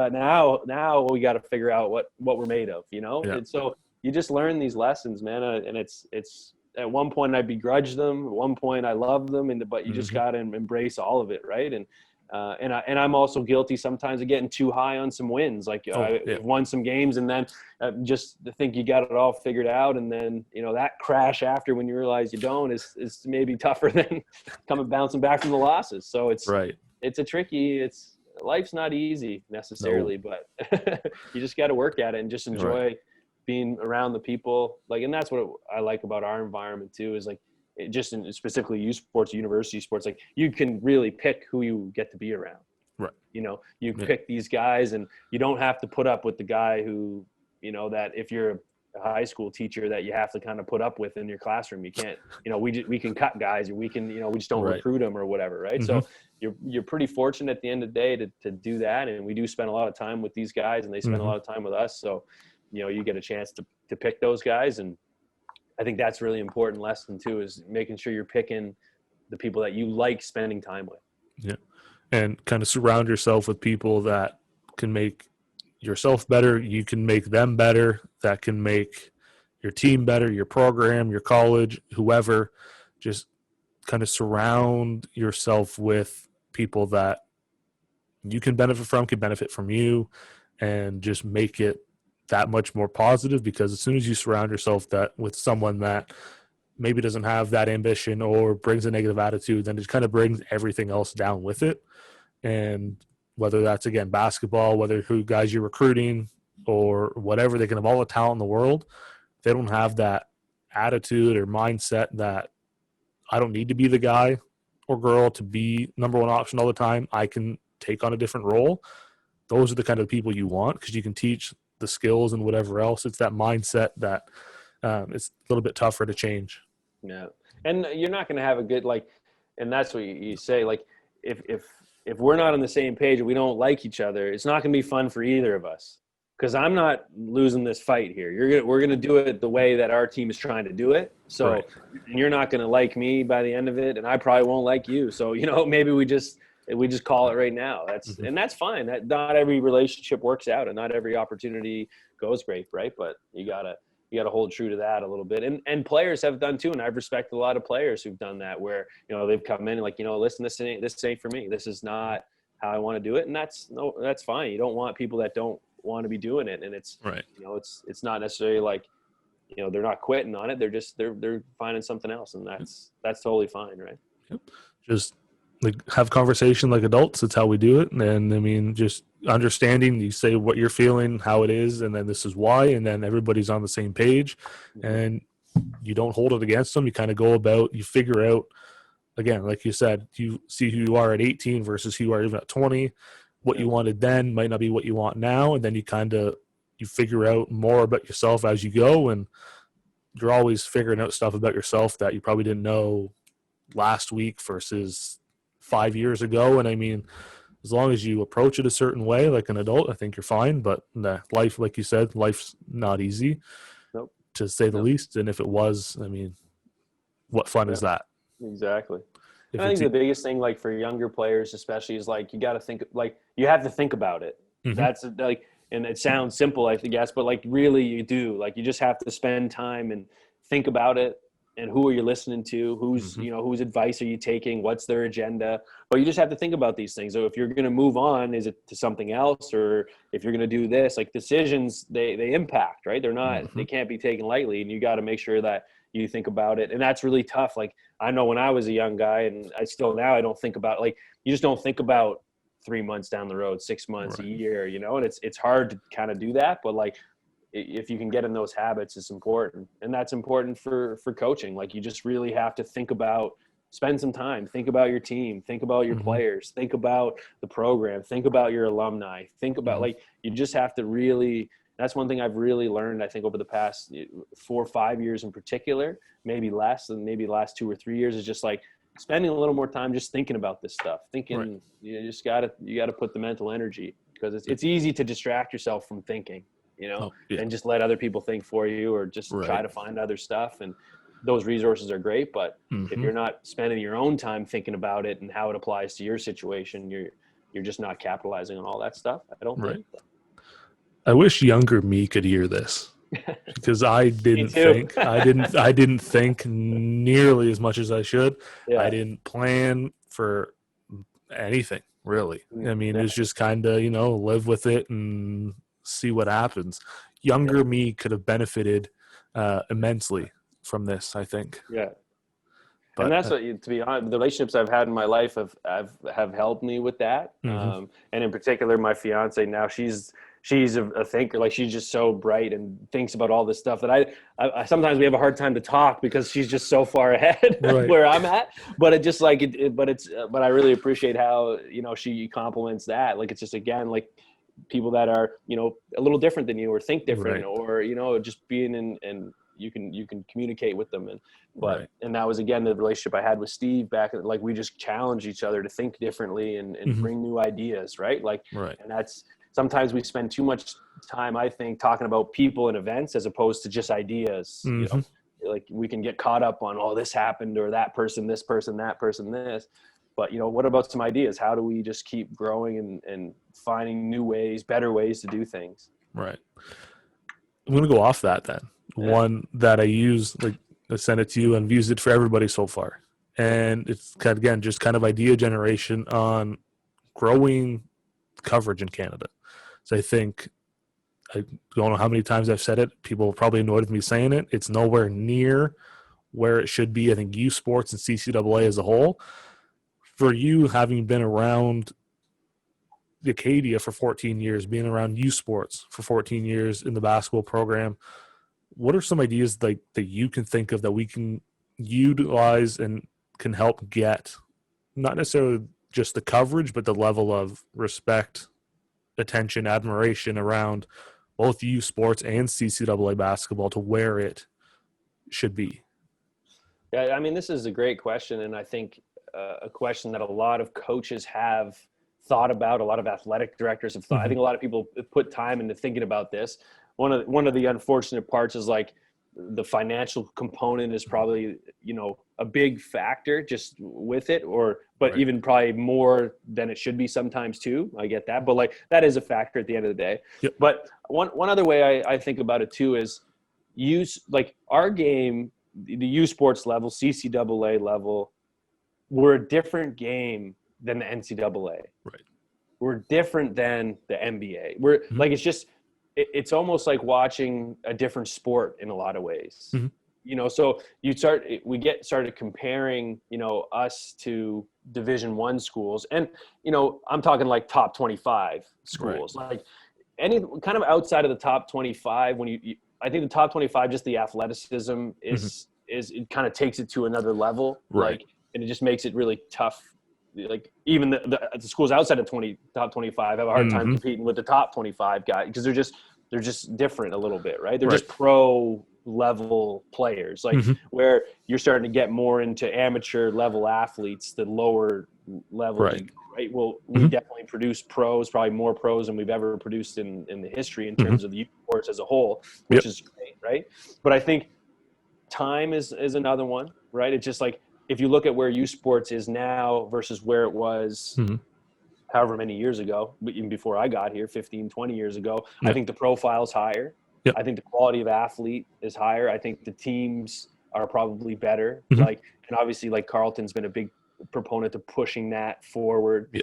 Now we got to figure out what we're made of, Yeah. And so you just learn these lessons, man. And it's at one point I begrudge them, at one point I love them, but you just got to embrace all of it, right? And I'm also guilty sometimes of getting too high on some wins. Like I've won some games and then just think you got it all figured out, and then that crash after when you realize you don't is maybe tougher than bouncing back from the losses. So it's life's not easy necessarily, but you just got to work at it and just enjoy being around the people. And that's what I like about our environment too, is specifically youth sports, university sports, you can really pick who you get to be around. Right. You pick these guys, and you don't have to put up with the guy who, that if you're a high school teacher that you have to kind of put up with in your classroom. You can't, we can cut guys, or we can, we just don't recruit them or whatever. Right. So you're pretty fortunate at the end of the day to do that. And we do spend a lot of time with these guys, and they spend a lot of time with us. So, you get a chance to pick those guys. And I think that's really important lesson too, is making sure you're picking the people that you like spending time with. Yeah. And kind of surround yourself with people that can make yourself better. You can make them better. That can make your team better, your program, your college, whoever. Just kind of surround yourself with people that you can benefit from you, and just make it that much more positive. Because as soon as you surround yourself with someone that maybe doesn't have that ambition or brings a negative attitude, then it kind of brings everything else down with it. And whether that's, again, basketball, whether who guys you're recruiting or whatever, they can have all the talent in the world. If they don't have that attitude or mindset that I don't need to be the guy or girl to be number one option all the time, I can take on a different role. Those are the kind of people you want, because you can teach the skills and whatever else. It's that mindset that it's a little bit tougher to change. Yeah. And you're not going to have a good, and that's what you say, if we're not on the same page and we don't like each other, it's not going to be fun for either of us, because I'm not losing this fight here. We're going to do it the way that our team is trying to do it. So and you're not going to like me by the end of it, and I probably won't like you. So, maybe we just call it right now. And that's fine. That not every relationship works out, and not every opportunity goes great, right? But you gotta hold true to that a little bit. And players have done too, and I've respected a lot of players who've done that, where they've come in listen, this ain't for me. This is not how I want to do it, and that's fine. You don't want people that don't want to be doing it, and it's it's not necessarily they're not quitting on it. They're finding something else, and that's totally fine, right? Yep. Just have conversation like adults. That's how we do it. And I mean, just understanding, you say what you're feeling, how it is, and then this is why, and then everybody's on the same page, and you don't hold it against them. You kind of go about, you figure out, again, like you said, you see who you are at 18 versus who you are even at 20. What you wanted then might not be what you want now. And then you figure out more about yourself as you go, and you're always figuring out stuff about yourself that you probably didn't know last week versus 5 years ago. And I mean, as long as you approach it a certain way, like an adult, I think you're fine. But life, like you said, life's not easy, to say the least. And if it was, I mean, what fun is that? Exactly. And I think the biggest thing, for younger players especially, is you got to think, you have to think about it. That's and it sounds simple, I guess, but really you do. You just have to spend time and think about it. And who are you listening to? Whose whose advice are you taking? What's their agenda? But you just have to think about these things. So if you're going to move on, is it to something else, or if you're going to do this? Decisions, they impact, right? They're not, they can't be taken lightly, and you got to make sure that you think about it. And that's really tough. I know when I was a young guy, and I still now, I don't think about you just don't think about 3 months down the road, 6 months, a year, and it's hard to kind of do that. But if you can get in those habits, it's important. And that's important for coaching. You just really have to spend some time, think about your team, think about your players, think about the program, think about your alumni, think about you just have to really, that's one thing I've really learned, I think, over the past 4 or 5 years in particular, maybe less than maybe the last 2 or 3 years, is just spending a little more time just thinking about this stuff, thinking. You just gotta put the mental energy, because it's easy to distract yourself from thinking, and just let other people think for you, or just try to find other stuff. And those resources are great, but if you're not spending your own time thinking about it and how it applies to your situation, you're just not capitalizing on all that stuff. I don't Right. think. I wish younger me could hear this, because I didn't too. think I didn't think nearly as much as I should. Yeah. I didn't plan for anything really. I mean, Yeah. it's just kind of, live with it and see what happens. Younger me could have benefited immensely from this, I think. Yeah. But And that's what, to be honest, the relationships I've had in my life have helped me with that. Mhm. And in particular, my fiance now, she's a thinker. Like, she's just so bright and thinks about all this stuff that I sometimes we have a hard time to talk because she's just so far ahead of Right. where I'm at. But it just like but I really appreciate how, she compliments that. Like, it's just, again, like, people that are, a little different than you, or think different, Right. or just being in, and you can communicate with them. Right. And that was, again, the relationship I had with Steve back. Like, we just challenge each other to think differently and Mhm. bring new ideas. Right. Like, Right. and that's, sometimes we spend too much time, I think, talking about people and events as opposed to just ideas. Mhm. Like, we can get caught up on, oh, this happened, or that person, this person, that person, this. But, what about some ideas? How do we just keep growing and finding new ways, better ways to do things? Right. I'm going to go off that then. Yeah. One that I use, like, I sent it to you and I've used it for everybody so far. And it's kind of, again, just kind of idea generation on growing coverage in Canada. So I think, I don't know how many times I've said it. People are probably annoyed with me saying it. It's nowhere near where it should be. I think U Sports and CCAA as a whole, for you having been around the Acadia for 14 years, being around U Sports for 14 years in the basketball program, what are some ideas like that you can think of that we can utilize and can help get not necessarily just the coverage, but the level of respect, attention, admiration around both U Sports and CCAA basketball to where it should be? Yeah, I mean, this is a great question, and I think a question that a lot of coaches have thought about. A lot of athletic directors have thought. I Mm-hmm. think a lot of people have put time into thinking about this. One of the unfortunate parts is, like, the financial component is probably, a big factor just with it, but Right. even probably more than it should be sometimes too. I get that, but, like, that is a factor at the end of the day. Yep. But one other way I think about it too is use, like, our game, the U Sports level, CCAA level, we're a different game than the NCAA. Right. We're different than the NBA. We're Mhm. like, it's almost like watching a different sport in a lot of ways. Mhm. So we get started comparing, us to Division I schools, and, I'm talking like top 25 schools, like any kind of outside of the top 25. When I think the top 25, just the athleticism is it kind of takes it to another level, Right. like, and it just makes it really tough. Like, even the schools outside of top 25 have a hard time Mhm. competing with the top 25 guys, because they're just different a little bit, right? They're Right. just pro level players, like, Mhm. where you're starting to get more into amateur level athletes, the lower level, Right. right? Well, we Mhm. definitely produce pros, probably more pros than we've ever produced in the history in Mhm. terms of the sports as a whole, which is great, right? But I think time is another one, right? It's just like, if you look at where U Sports is now versus where it was Mhm. however many years ago, even before I got here, 15, 20 years ago, I Yeah. think the profile's higher. Yep. I think the quality of athlete is higher. I think the teams are probably better. Mhm. Like, and obviously, like, Carleton's been a big proponent of pushing that forward. Yeah.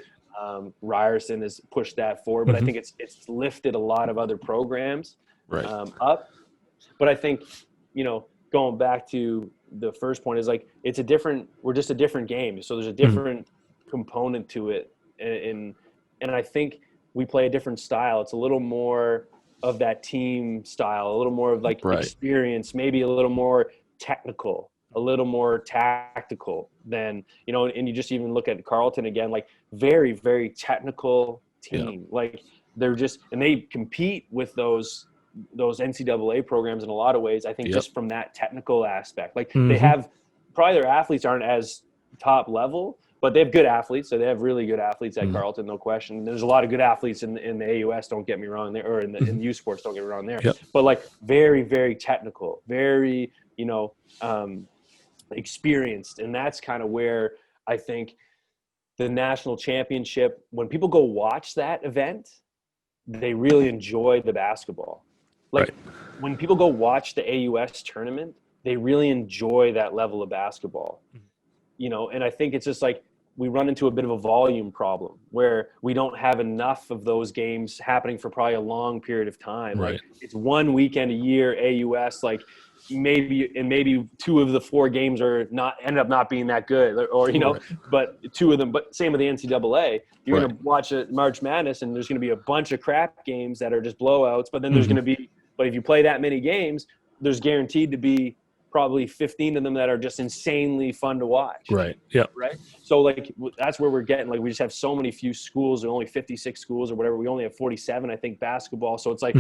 Ryerson has pushed that forward, but I Mhm. think it's lifted a lot of other programs Right. up. But I think, going back to the first point, is like, we're just a different game. So there's a different component to it. And I think we play a different style. It's a little more of that team style, a little more of, like, Right. experience, maybe a little more technical, a little more tactical than, and you just even look at Carleton again, like, very, very technical team. Like, they're just, and they compete with those NCAA programs in a lot of ways, I think, just from that technical aspect. Like, they have, probably their athletes aren't as top level, but they have good athletes. So they have really good athletes at Carleton, no question. And there's a lot of good athletes in the AUS, don't get me wrong there, or in U Sports, don't get me wrong there. Yep. But, like, very, very technical, very, experienced. And that's kind of where I think the national championship, when people go watch that event, they really enjoy the basketball. Like Right. when people go watch the AUS tournament, they really enjoy that level of basketball. And I think it's just like we run into a bit of a volume problem where we don't have enough of those games happening for probably a long period of time. Right. Like it's one weekend a year, AUS, like maybe 2 of the 4 games are end up not being that good or Right. but 2 of them, but same with the NCAA, you're Right. going to watch a March Madness and there's going to be a bunch of crap games that are just blowouts, but then there's going to be, but if you play that many games, there's guaranteed to be probably 15 of them that are just insanely fun to watch. Right. Yeah. Right. So like that's where we're getting, like we just have so many few schools, there are only 56 schools or whatever. We only have 47, I think, basketball. So it's like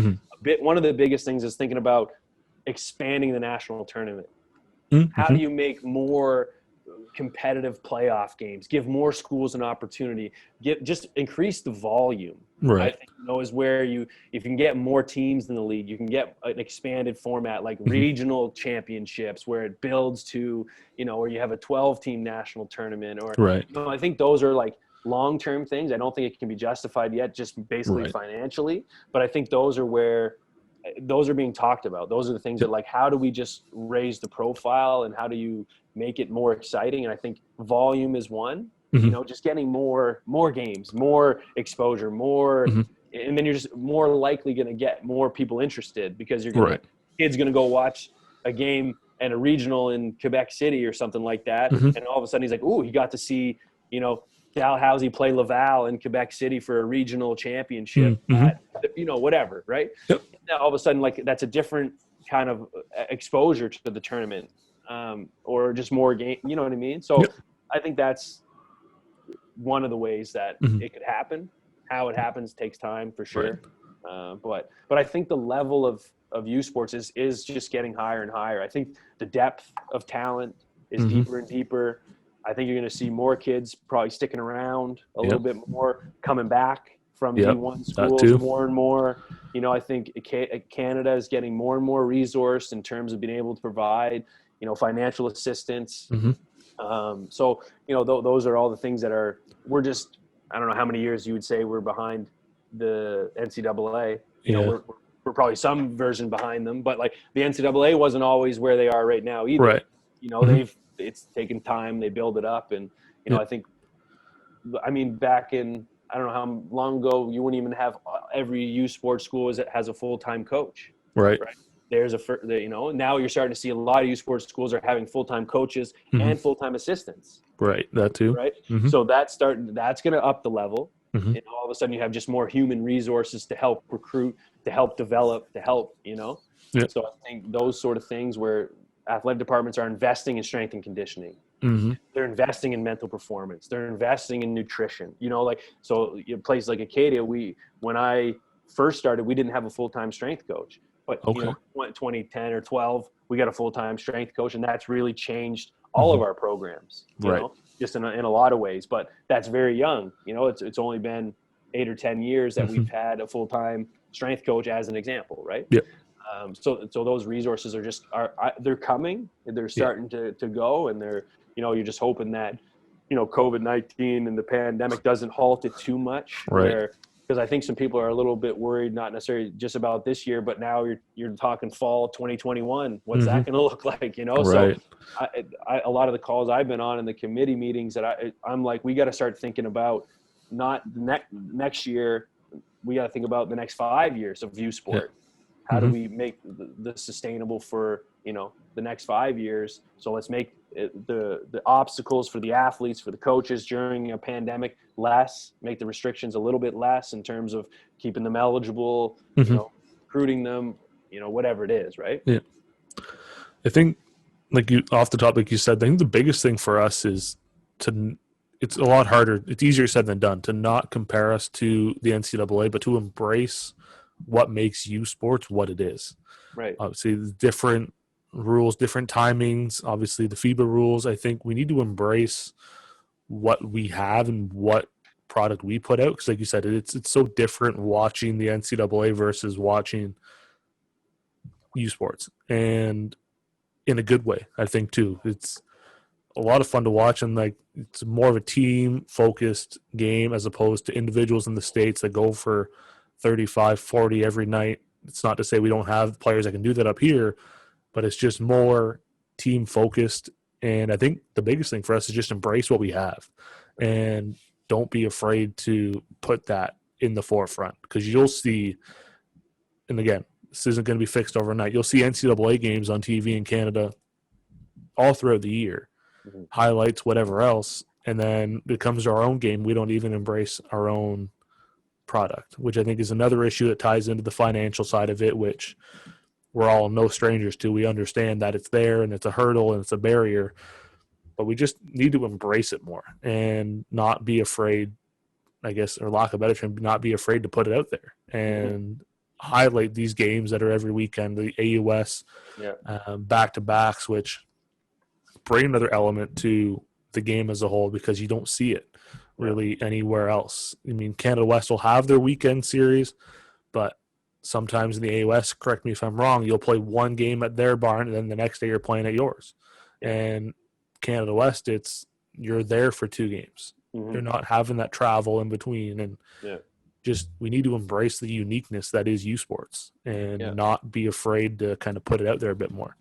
one of the biggest things is thinking about expanding the national tournament. How do you make more competitive playoff games, give more schools an opportunity, just increase the volume? Right. I think is where if you can get more teams in the league, you can get an expanded format like regional championships where it builds to, or you have a 12-team national tournament or, Right. I think those are like long-term things. I don't think it can be justified yet, just basically financially, but I think those are being talked about. Those are the things that like, how do we just raise the profile and how do you make it more exciting? And I think volume is one, just getting more games, more exposure, more, and then you're just more likely going to get more people interested because kid's going to go watch a game and a regional in Quebec City or something like that. And all of a sudden he's like, ooh, he got to see, Dalhousie play Laval in Quebec City for a regional championship at, whatever. Right. Yep. Now, all of a sudden, like that's a different kind of exposure to the tournament, or just more game. You know what I mean? So I think that's one of the ways that it could happen. How it happens takes time for sure. But I think the level of U Sports is just getting higher and higher. I think the depth of talent is deeper and deeper. I think you're going to see more kids probably sticking around a little bit more, coming back from D1 schools more and more. I think Canada is getting more and more resourced in terms of being able to provide, financial assistance. So, those are all the things that we're just, I don't know how many years you would say we're behind the NCAA. We're probably some version behind them, but like the NCAA wasn't always where they are right now either. Right. It's taken time, they build it up. And, I think, back in, I don't know how long ago, you wouldn't even have every U Sports school has a full-time coach. Right. There's now you're starting to see a lot of U Sports schools are having full-time coaches and full-time assistants. Right. That too. Right. So that's going to up the level. And all of a sudden you have just more human resources to help recruit, to help develop, to help, So I think those sort of things where athletic departments are investing in strength and conditioning. They're investing in mental performance. They're investing in nutrition. So places like Acadia, when I first started, we didn't have a full-time strength coach. But 2010 or 12, we got a full-time strength coach, and that's really changed all of our programs. You know, just in a lot of ways. But that's very young. It's only been 8 or 10 years that we've had a full-time strength coach as an example, right? Yeah. So those resources they're coming. They're starting to go, and you're just hoping that COVID-19 and the pandemic doesn't halt it too much. Right. Because I think some people are a little bit worried, not necessarily just about this year, but now you're talking fall 2021. What's that going to look like? Right. So a lot of the calls I've been on in the committee meetings that I'm like, we got to start thinking about not next year. We got to think about the next 5 years of U Sport. How do we make the sustainable for, the next 5 years? So let's make the obstacles for the athletes, for the coaches during a pandemic less, make the restrictions a little bit less in terms of keeping them eligible, recruiting them, whatever it is, right? Yeah. I think, off the top, like you said, I think the biggest thing for us is it's a lot harder. It's easier said than done to not compare us to the NCAA, but to embrace what makes U Sports what it is. Right. Obviously, the different rules, different timings, obviously the FIBA rules. I think we need to embrace what we have and what product we put out. Because like you said, it's so different watching the NCAA versus watching U Sports. And in a good way, I think, too. It's a lot of fun to watch, and like it's more of a team focused game as opposed to individuals in the States that go for 35, 40 every night. It's not to say we don't have players that can do that up here, but it's just more team focused. And I think the biggest thing for us is just embrace what we have and don't be afraid to put that in the forefront, because you'll see, and again, this isn't going to be fixed overnight. You'll see NCAA games on TV in Canada all throughout the year, highlights, whatever else. And then it comes to our own game, we don't even embrace our own product, which I think is another issue that ties into the financial side of it, which we're all no strangers to. We understand that it's there and it's a hurdle and it's a barrier, but we just need to embrace it more and not be afraid, I guess, or lack of better term, not be afraid to put it out there and highlight these games that are every weekend, the AUS back-to-backs, which bring another element to the game as a whole, because you don't see it really anywhere else. I mean, Canada West will have their weekend series, but sometimes in the AUS, correct me if I'm wrong, you'll play one game at their barn and then the next day you're playing at yours. And Canada West, it's you're there for 2 games. You're not having that travel in between, and just we need to embrace the uniqueness that is U Sports and not be afraid to kind of put it out there a bit more.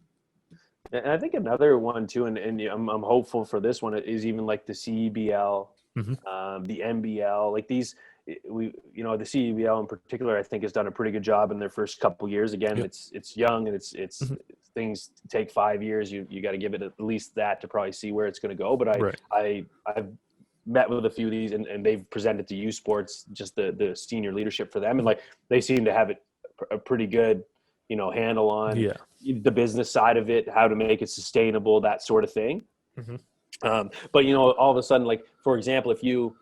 And I think another one too, and I'm hopeful for this one, is even like the CEBL, the NBL, like these. The CEBL in particular, I think, has done a pretty good job in their first couple years. Again, it's young and it's things take 5 years. You got to give it at least that to probably see where it's going to go. But I've met with a few of these, and they've presented to U Sports just the senior leadership for them, and like they seem to have a pretty good handle on the business side of it, how to make it sustainable, that sort of thing. But all of a sudden, like for example, if you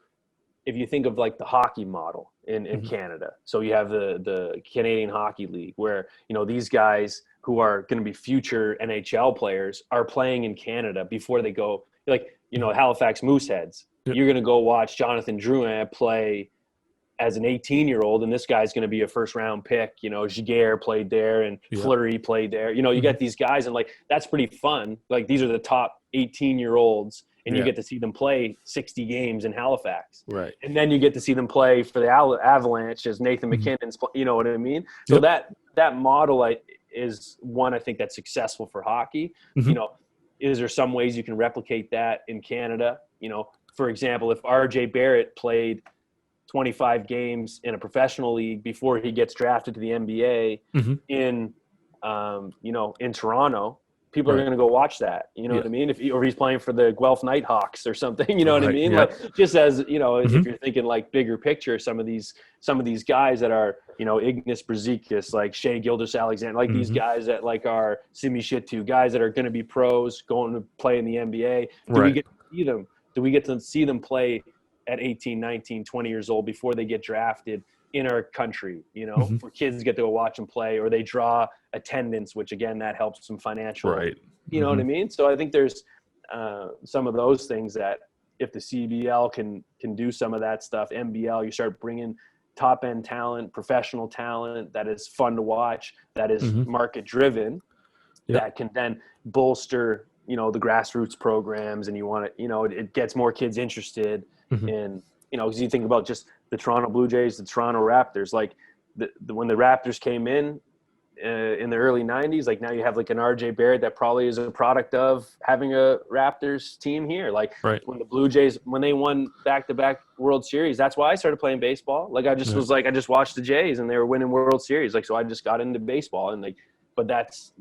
think of like the hockey model in Canada, so you have the Canadian Hockey League, where these guys who are going to be future NHL players are playing in Canada before they go, like Halifax Mooseheads. You're going to go watch Jonathan Drouin play as an 18-year-old, and this guy's going to be a first-round pick. Giguere played there, and Fleury played there. You get these guys, and like that's pretty fun. Like these are the top 18-year-olds, and you get to see them play 60 games in Halifax. Right. And then you get to see them play for the Avalanche as Nathan McKinnon's. You know what I mean? So that model is one I think that's successful for hockey. Is there some ways you can replicate that in Canada? For example, if RJ Barrett played 25 games in a professional league before he gets drafted to the NBA in Toronto, people are going to go watch that. You know what I mean? Or he's playing for the Guelph Nighthawks or something. You know what I mean? Like just as if you're thinking like bigger picture, some of these guys that are Ignas Brzezikis, like Shea Gilgeous-Alexander, like these guys that like are Simi Shitu, guys that are going to be pros going to play in the NBA. Do we get to see them? Do we get to see them play at 18, 19, 20 years old before they get drafted in our country, where kids get to go watch them play, or they draw attendance, which again, that helps them financially. You know what I mean? So I think there's some of those things that if the CBL can do some of that stuff, NBL, you start bringing top end talent, professional talent that is fun to watch, that is market driven, that can then bolster, the grassroots programs, and you want it, it gets more kids interested in, because you think about just the Toronto Blue Jays, the Toronto Raptors, like when the Raptors came in the early 90s, like now you have like an RJ Barrett that probably is a product of having a Raptors team here. Like when the Blue Jays, when they won back-to-back World Series, that's why I started playing baseball. Like I just was like, I just watched the Jays and they were winning World Series. Like, so I just got into baseball, and like, but that's,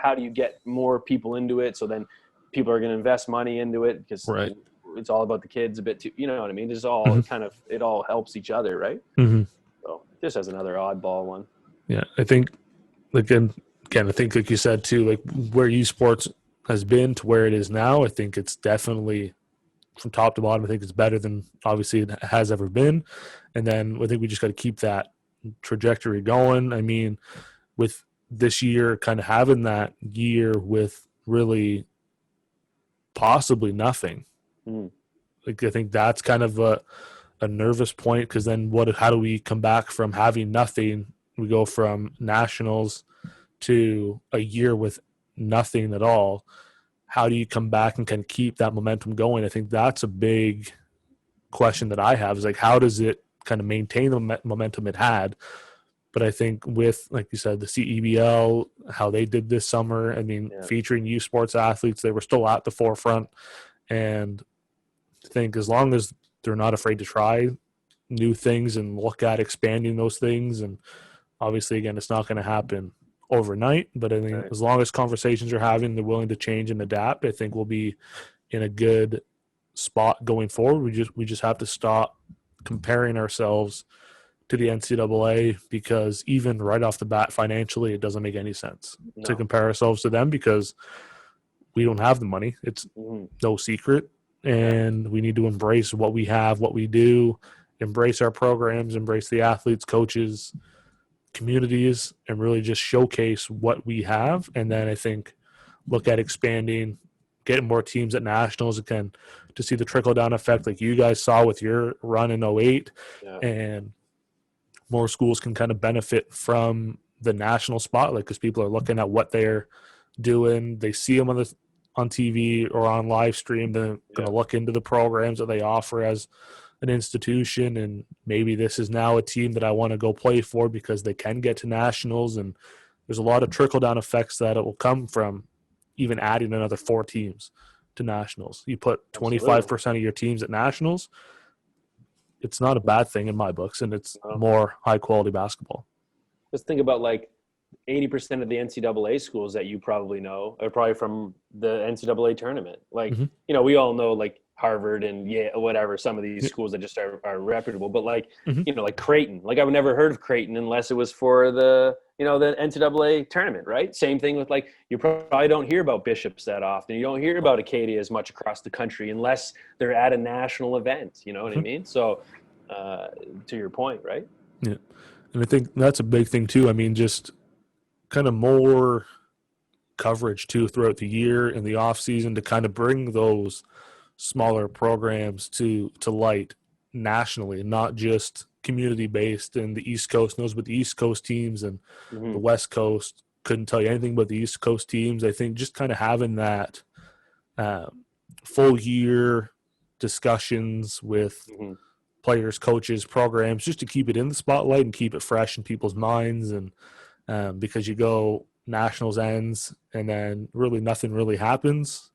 how do you get more people into it? So then people are going to invest money into it, because it's all about the kids a bit too. You know what I mean? It's all kind of, it all helps each other. Right. So just as another oddball one. Yeah. I think, again, I think like you said too, like where U Sports has been to where it is now, I think it's definitely from top to bottom. I think it's better than obviously it has ever been. And then I think we just got to keep that trajectory going. I mean, with this year kind of having that year with really possibly nothing. Like I think that's kind of a nervous point, because then how do we come back from having nothing? We go from nationals to a year with nothing at all. how do you come back and kind of keep that momentum going? I think that's a big question that I have, is like, how does it kind of maintain the momentum it had? But I think with, like you said, the CEBL, how they did this summer, I mean, featuring youth sports athletes, they were still at the forefront. And I think as long as they're not afraid to try new things and look at expanding those things, and obviously, again, it's not going to happen overnight, but I think as long as conversations are having, they're willing to change and adapt, I think we'll be in a good spot going forward. We just have to stop comparing ourselves to the NCAA, because even right off the bat, financially, it doesn't make any sense to compare ourselves to them, because we don't have the money. It's no secret. And we need to embrace what we have, what we do, embrace our programs, embrace the athletes, coaches, communities, and really just showcase what we have. And then I think look at expanding, getting more teams at nationals again, to see the trickle down effect like you guys saw with your run in 08. And more schools can kind of benefit from the national spotlight, because people are looking at what they're doing. They see them on TV or on live stream. They're going to look into the programs that they offer as an institution, and maybe this is now a team that I want to go play for because they can get to nationals. And there's a lot of trickle down effects that it will come from even adding another 4 teams to nationals. You put 25% of your teams at nationals, it's not a bad thing in my books, and it's more high quality basketball. Let's think about like 80% of the NCAA schools that you probably know are probably from the NCAA tournament. Like, you know, we all know like Harvard and whatever, some of these schools that just are reputable, but like, you know, like Creighton, like I've never heard of Creighton unless it was for the, you know, the NCAA tournament, right? Same thing with like, you probably don't hear about Bishops that often. You don't hear about Acadia as much across the country unless they're at a national event, you know what I mean? So to your point, right? Yeah. And I think that's a big thing too. I mean, just kind of more coverage too throughout the year and the off season to kind of bring those smaller programs to light nationally, not just community based. And the East Coast knows about the East Coast teams, and the West Coast couldn't tell you anything about the East Coast teams. I think just kind of having that full year discussions with players, coaches, programs, just to keep it in the spotlight and keep it fresh in people's minds. And because you go nationals ends and then really nothing really happens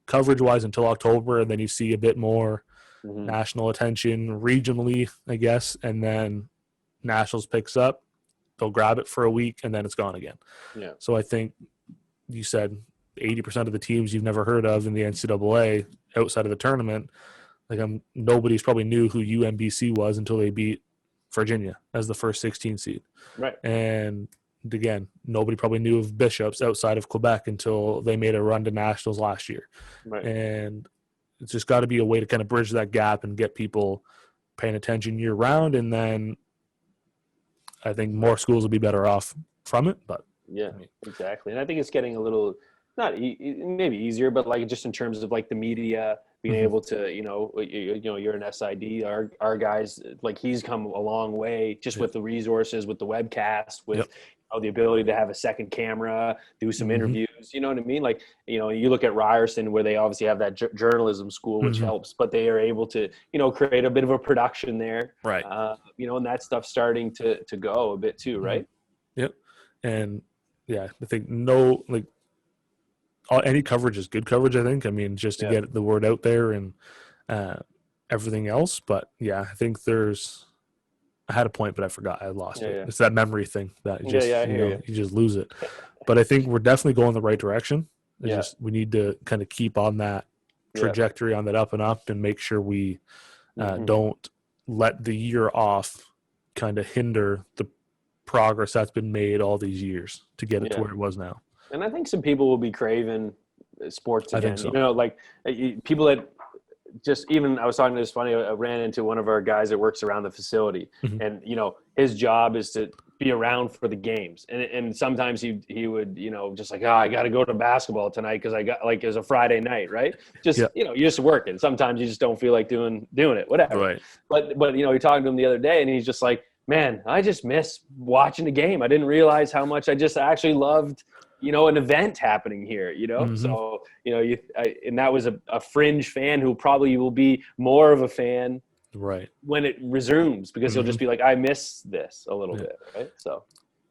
coverage wise until October, and then you see a bit more national attention regionally, I guess, and then nationals picks up, they'll grab it for a week, and then it's gone again. So I think you said 80% of the teams you've never heard of in the NCAA outside of the tournament, like nobody's probably knew who UMBC was until they beat Virginia as the first 16 seed. Right. And again, nobody probably knew of Bishops outside of Quebec until they made a run to nationals last year. Right. And it's just got to be a way to kind of bridge that gap and get people paying attention year round. And then I think more schools will be better off from it. But yeah, exactly. And I think it's getting a little, not maybe easier, but like just in terms of like the media being able to, you know, you're an SID, our guys, like he's come a long way just with the resources, with the webcast, with the ability to have a second camera, do some interviews, you know what I mean? Like, you know, you look at Ryerson where they obviously have that journalism school, which helps, but they are able to, you know, create a bit of a production there. Right. You know, and that stuff's starting to go a bit too, right? Yep. And yeah, I think any coverage is good coverage, I think. I mean, just to get the word out there and everything else. But yeah, I think I had a point, but I forgot. I lost it. Yeah. It's that memory thing that you just lose it. But I think we're definitely going the right direction. We need to kind of keep on that trajectory, on that up and up, and make sure we don't let the year off kind of hinder the progress that's been made all these years to get it to where it was now. And I think some people will be craving sports again. I think so. You know, like people that just even I was talking to this funny. I ran into one of our guys that works around the facility, and you know his job is to be around for the games. And sometimes he would, you know, just like, I got to go to basketball tonight because I got like it's a Friday night, right? Just you know, you're just working. Sometimes you just don't feel like doing it, whatever. Right. But you know, you're talking to him the other day, and he's just like, man, I just miss watching the game. I didn't realize how much I just actually loved, an event happening here, Mm-hmm. So, and that was a fringe fan who probably will be more of a fan Right. when it resumes, because he'll Mm-hmm. just be like, I miss this a little Yeah. bit. Right. So,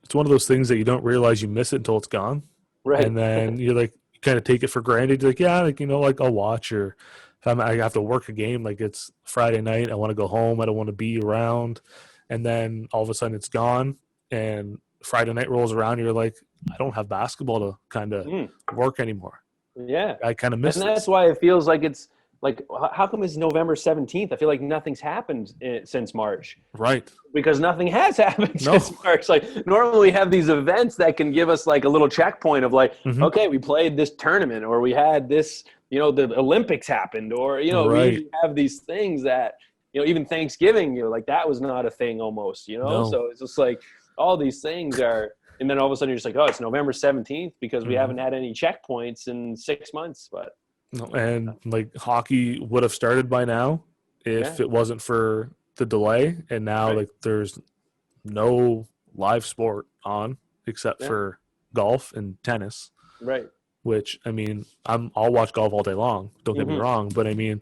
It's one of those things that you don't realize you miss it until it's gone. right. And then you're like, you kind of take it for granted. You're like, yeah, like, like I'll watch, or if I have to work a game, like it's Friday night, I want to go home. I don't want to be around. And then all of a sudden it's gone. And Friday night rolls around. You're like, I don't have basketball to kind of Mm, work anymore. yeah. I kind of And miss that's this. why it feels like it's like, how come it's November 17th? I feel like nothing's happened since March. Right. Because nothing has happened No. since March. Like, normally we have these events that can give us like a little checkpoint of like, Mm-hmm. okay, we played this tournament, or we had this, the Olympics happened, or we Right. usually have these things that, even Thanksgiving, like that was not a thing almost, No. So it's just like all these things are, and then all of a sudden you're just like, oh, it's November 17th because we Mm-hmm. haven't had any checkpoints in 6 months. But No. And like hockey would have started by now yeah, if it wasn't for the delay. And now right, like there's no live sport on except yeah, for golf and tennis, right, which I mean, I'll watch golf all day long. Don't get me mm-hmm. wrong, but I mean,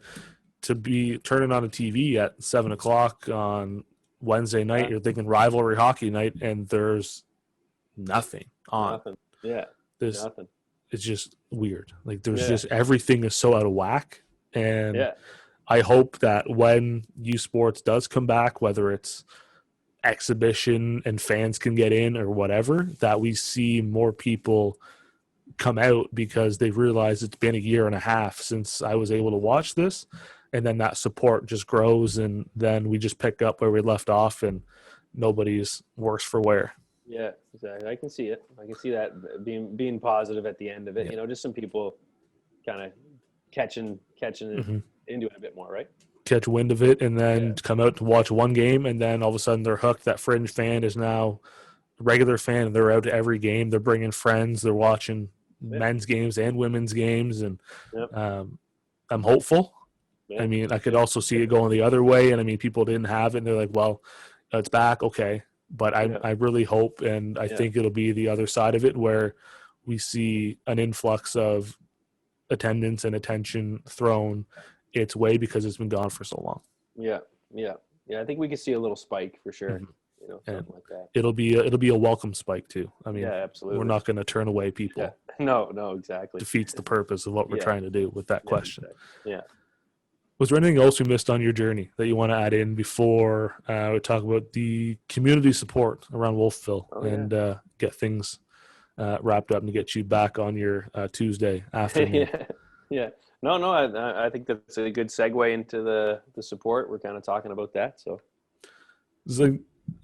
to be turning on a TV at 7 o'clock on Wednesday night, Yeah, you're thinking rivalry hockey night, and there's nothing on. nothing, yeah, There's nothing, It's just weird. Like there's yeah, just everything is so out of whack, and yeah. I hope that when U Sports does come back, whether it's exhibition and fans can get in or whatever, that we see more people come out because they realize it's been a year and a half since I was able to watch this, and then that support just grows, and then we just pick up where we left off, and nobody's worse for wear. Yeah, exactly. I can see it. I can see that being positive at the end of it. Yeah. Just some people kind of catching it Mm-hmm. into it a bit more, right? Catch wind of it and Yeah, then come out to watch one game, and then all of a sudden they're hooked. That fringe fan is now a regular fan, and they're out to every game. They're bringing friends. They're watching yeah, men's games and women's games, and yep, um, I'm hopeful. I yeah, mean, I me could too. also see it going the other way, and I mean, people didn't have it, and they're like, "Well, it's back, okay." But I, Yeah, I really hope, and I yeah, think it'll be the other side of it, where we see an influx of attendance and attention thrown its way because it's been gone for so long. yeah, yeah, yeah. I think we could see a little spike for sure. Mhm. And Something like that. it'll be a welcome spike too. I Yeah, mean, we're absolutely. not going to turn away Yeah. people. No, no, exactly. Defeats the purpose of what we're Yeah, trying to do with that yeah, question. exactly. Yeah. Was there anything else we missed on your journey that you want to add in before we talk about the community support around Wolfville Oh yeah. and get things wrapped up and get you back on your Tuesday afternoon? Yeah, yeah. No, no. I think that's a good segue into the support. We're kind of talking about that. So It's like,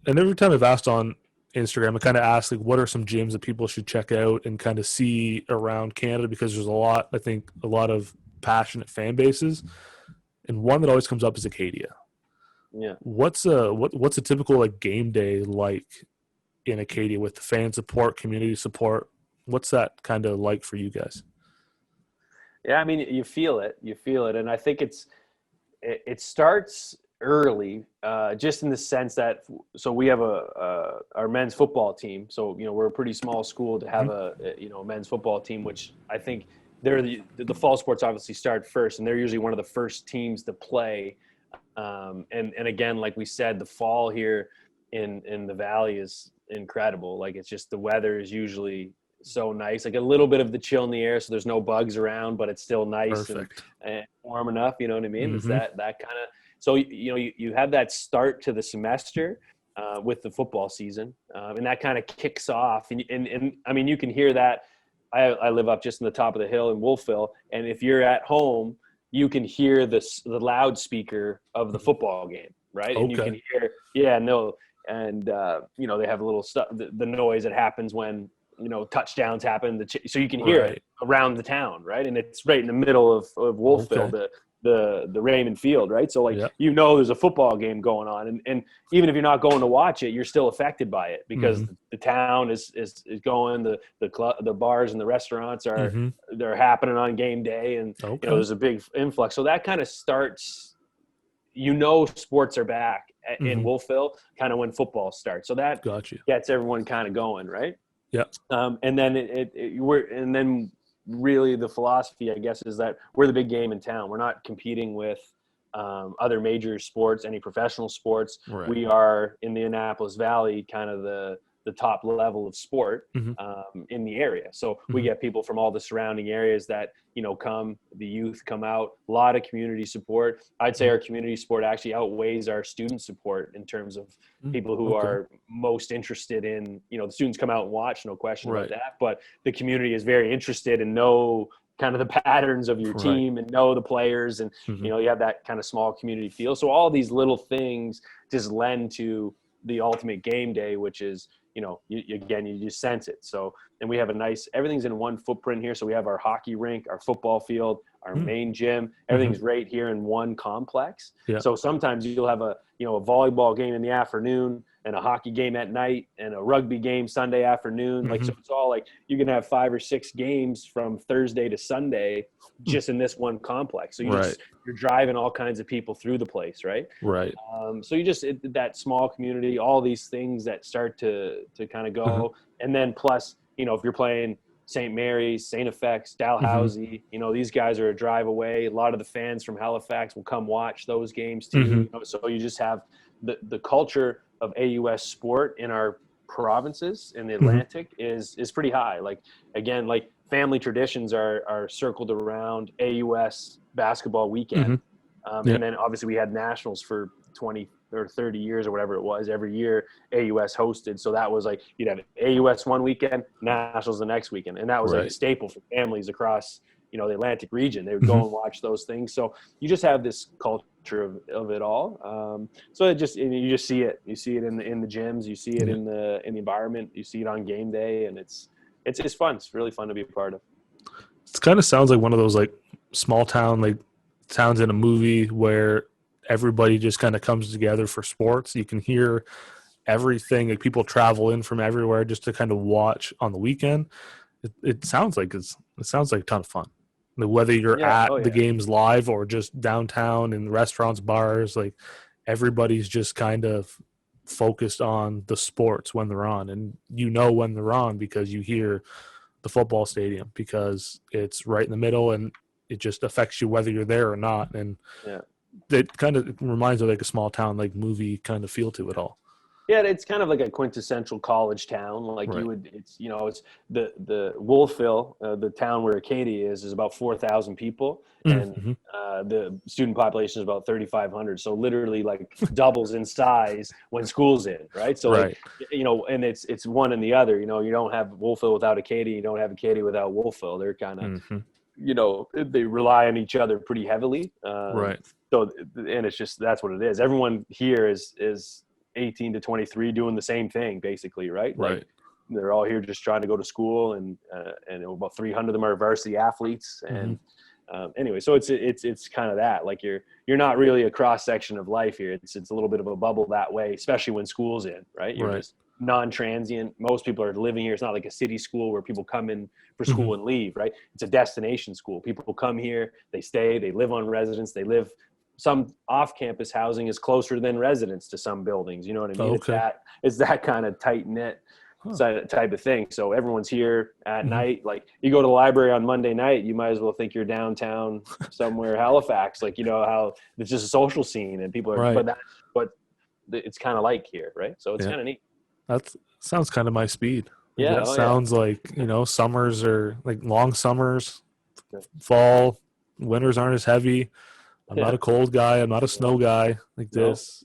and every time I've asked on Instagram, I kind of ask like, what are some gyms that people should check out and kind of see around Canada, because there's I think a lot of passionate fan bases, and one that always comes up is Acadia. yeah. What's a typical like game day like in Acadia with the fan support, community support? What's that kind of like for you guys? Yeah, I mean, you feel it, and I think it starts early, just in the sense that, so we have our men's football team. So we're a pretty small school to have Mm-hmm. a men's football team, which I think they're the fall sports obviously start first, and they're usually one of the first teams to play. And again, like we said, the fall here in the valley is incredible. Like, it's just, the weather is usually so nice, like a little bit of the chill in the air, so there's no bugs around, but it's still nice Perfect. and warm enough. You know what I mean? It's Mm-hmm. that kind of, so you have that start to the semester with the football season, and that kind of kicks off. And I mean, you can hear that. I live up just in the top of the hill in Wolfville, and if you're at home, you can hear the loudspeaker of the football game, right? And you Okay. can hear, yeah, no, and they have a little stuff, the noise that happens when touchdowns happen, so you can hear it Right. around the town, right? And it's right in the middle of Wolfville, Okay. the Raymond Field, right? So like, Yeah. there's a football game going on, and even if you're not going to watch it, you're still affected by it, because Mm-hmm. the town is going, the club, the bars and the restaurants Mm-hmm. they're happening on game day, and Okay. there's a big influx. So that kind of starts, sports are back in Mm-hmm. Wolfville kind of when football starts. So that Got you. gets everyone kind of going, right? Yeah. And then and then really the philosophy, I guess, is that we're the big game in town. We're not competing with other major sports, any professional sports. Right. We are in the Annapolis Valley, kind of the top level of sport Mm-hmm. in the area. So we get people from all the surrounding areas that, come, the youth come out, a lot of community support. I'd say our community support actually outweighs our student support in terms of people who are most interested in, the students come out and watch, no question about that. But the community is very interested and know kind of the patterns of your team and know the players. And, you have that kind of small community feel. So all these little things just lend to the ultimate game day, which is, you just sense it. So, and we have everything's in one footprint here. So we have our hockey rink, our football field, our main gym, everything's right here in one complex. Yeah. So sometimes you'll have a volleyball game in the afternoon and a hockey game at night and a rugby game Sunday afternoon. Like, so it's all like, you can have 5 or 6 games from Thursday to Sunday just in this one complex. So you're driving all kinds of people through the place. Right. So you that small community, all these things that start to kind of go. And then plus, if you're playing St. Mary's, St. FX, Dalhousie, these guys are a drive away. A lot of the fans from Halifax will come watch those games too. So you just have the culture of AUS sport in our provinces in the Atlantic is pretty high. Like, again, like family traditions are circled around AUS basketball weekend. And then obviously we had nationals for 20 or 30 years or whatever it was. Every year AUS hosted. So that was like, you'd have AUS one weekend, nationals the next weekend. And that was like a staple for families across, the Atlantic region. They would go and watch those things. So you just have this culture of it all. So you just see it. You see it in the gyms. You see it in the environment. You see it on game day, and it's fun. It's really fun to be a part of. It kind of sounds like one of those like small town, like towns in a movie where everybody just kind of comes together for sports. You can hear everything. Like, people travel in from everywhere just to kind of watch on the weekend. It sounds like it sounds like a ton of fun. Like, whether you're at the games live or just downtown in restaurants, bars, like everybody's just kind of focused on the sports when they're on, and when they're on because you hear the football stadium because it's right in the middle and it just affects you whether you're there or not. And it kind of reminds me of like a small town, like movie kind of feel to it all. Yeah, it's kind of like a quintessential college town. Like it's the Wolfville, the town where Acadia is about 4,000 people, and the student population is about 3,500. So literally like doubles in size when school's in, right? So like, and it's one and the other. You don't have Wolfville without Acadia. You don't have Acadia without Wolfville. They're kind of they rely on each other pretty heavily. So, and it's just, that's what it is. Everyone here is 18 to 23 doing the same thing basically, right? Like, they're all here just trying to go to school, and about 300 of them are varsity athletes. And anyway, so it's kind of that, like, you're not really a cross section of life here. It's a little bit of a bubble that way, especially when school's in, right? You're just non-transient. Most people are living here. It's not like a city school where people come in for school and leave, right? It's a destination school. People come here, they stay, they live on residence, some off-campus housing is closer than residence to some buildings. You know what I mean? It's that kind of tight-knit type of thing. So everyone's here at night. Like, you go to the library on Monday night, you might as well think you're downtown somewhere, Halifax. Like, how it's just a social scene and people are, but it's kind of like here, right? So it's kind of neat. That sounds kind of my speed. That sounds like, summers are like long summers, fall, winters aren't as heavy. I'm not a cold guy. I'm not a snow guy. Like this.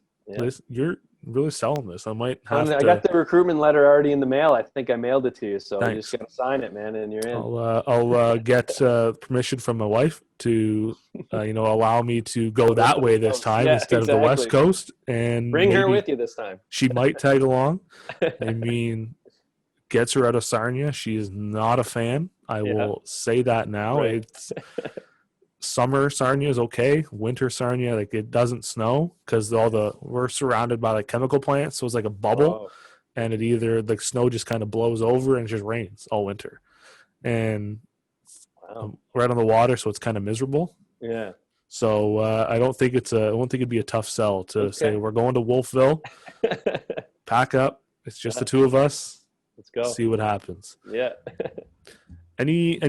You're really selling this. I might have to. I got the recruitment letter already in the mail. I think I mailed it to you. So you just got to sign it, man, and you're in. I'll get permission from my wife to, allow me to go that way this time instead of the West Coast. And bring her with you this time. She might tag along. I mean, gets her out of Sarnia. She is not a fan. I will say that now. It's summer Sarnia is okay. Winter Sarnia, like, it doesn't snow because we're surrounded by like chemical plants, so it's like a bubble, and it either the snow just kind of blows over and it just rains all winter, and right on the water, so it's kind of miserable. Yeah. So I won't think it'd be a tough sell to say we're going to Wolfville. Pack up. It's just the two of us. Let's go. See what happens. Yeah. Any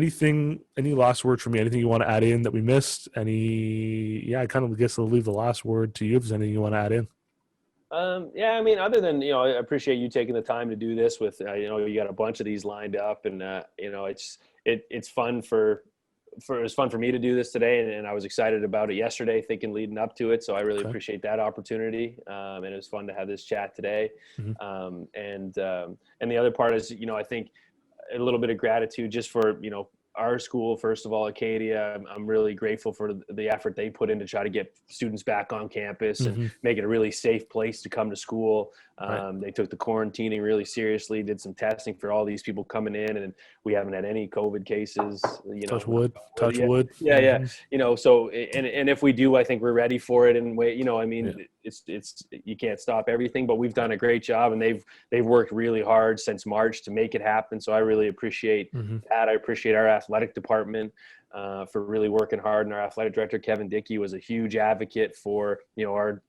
last word for me? Anything you want to add in that we missed? I kind of guess I'll leave the last word to you if there's anything you want to add in. Yeah, I mean, other than, I appreciate you taking the time to do this with, you got a bunch of these lined up, and, it's fun it was fun for me to do this today, and I was excited about it yesterday, thinking leading up to it. So I really appreciate that opportunity. And it was fun to have this chat today. Mm-hmm. And the other part is, I think a little bit of gratitude just for, our school, first of all, Acadia. I'm really grateful for the effort they put in to try to get students back on campus and make it a really safe place to come to school. They took the quarantining really seriously, did some testing for all these people coming in, and we haven't had any COVID cases. Touch wood. Yeah. So, and if we do, I think we're ready for it. And it's you can't stop everything, but we've done a great job, and they've worked really hard since March to make it happen. So I really appreciate that. I appreciate our athletic department for really working hard, and our athletic director Kevin Dickey was a huge advocate for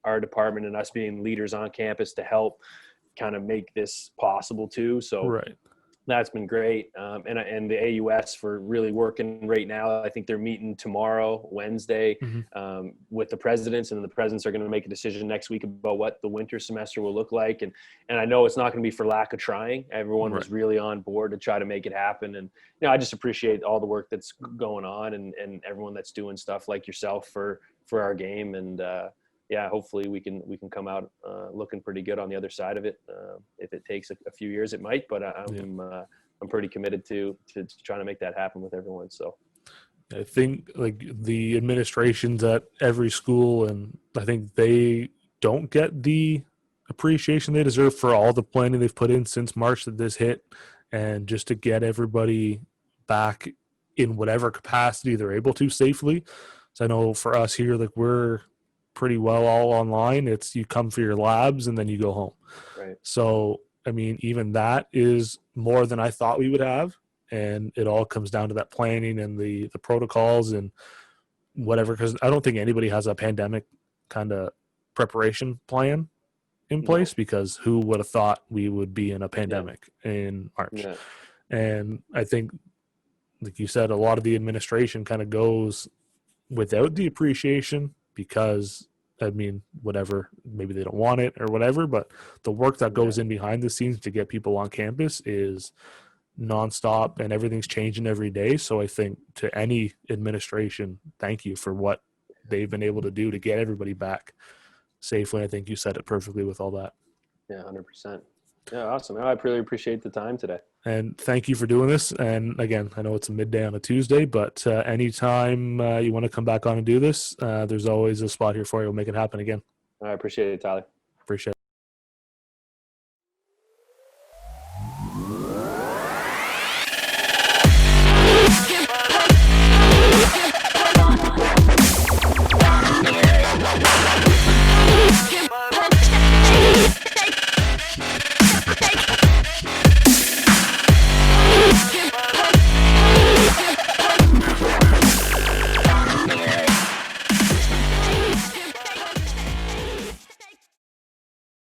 our department and us being leaders on campus to help kind of make this possible too. So that's been great. And the AUS for really working right now. I think they're meeting tomorrow, Wednesday, with the presidents, and the presidents are going to make a decision next week about what the winter semester will look like. And I know it's not going to be for lack of trying. Everyone was really on board to try to make it happen. And, I just appreciate all the work that's going on, and everyone that's doing stuff like yourself for our game. And, hopefully we can come out looking pretty good on the other side of it. If it takes a few years, it might, but I'm pretty committed to trying to make that happen with everyone. So I think like the administrations at every school, and I think they don't get the appreciation they deserve for all the planning they've put in since March that this hit, and just to get everybody back in whatever capacity they're able to safely. So I know for us here, like we're pretty well all online. It's you come for your labs and then you go home. Right. So, I mean, even that is more than I thought we would have. And it all comes down to that planning and the protocols and whatever, because I don't think anybody has a pandemic kind of preparation plan in place, because who would have thought we would be in a pandemic in March? Yeah. And I think, like you said, a lot of the administration kind of goes without the appreciation because, I mean, whatever, maybe they don't want it or whatever, but the work that goes in behind the scenes to get people on campus is nonstop, and everything's changing every day. So I think to any administration, thank you for what they've been able to do to get everybody back safely. I think you said it perfectly with all that. Yeah, 100%. Yeah, awesome. I really appreciate the time today. And thank you for doing this. And again, I know it's a midday on a Tuesday, but anytime you want to come back on and do this, there's always a spot here for you. We'll make it happen again. I appreciate it, Tyler. Appreciate it.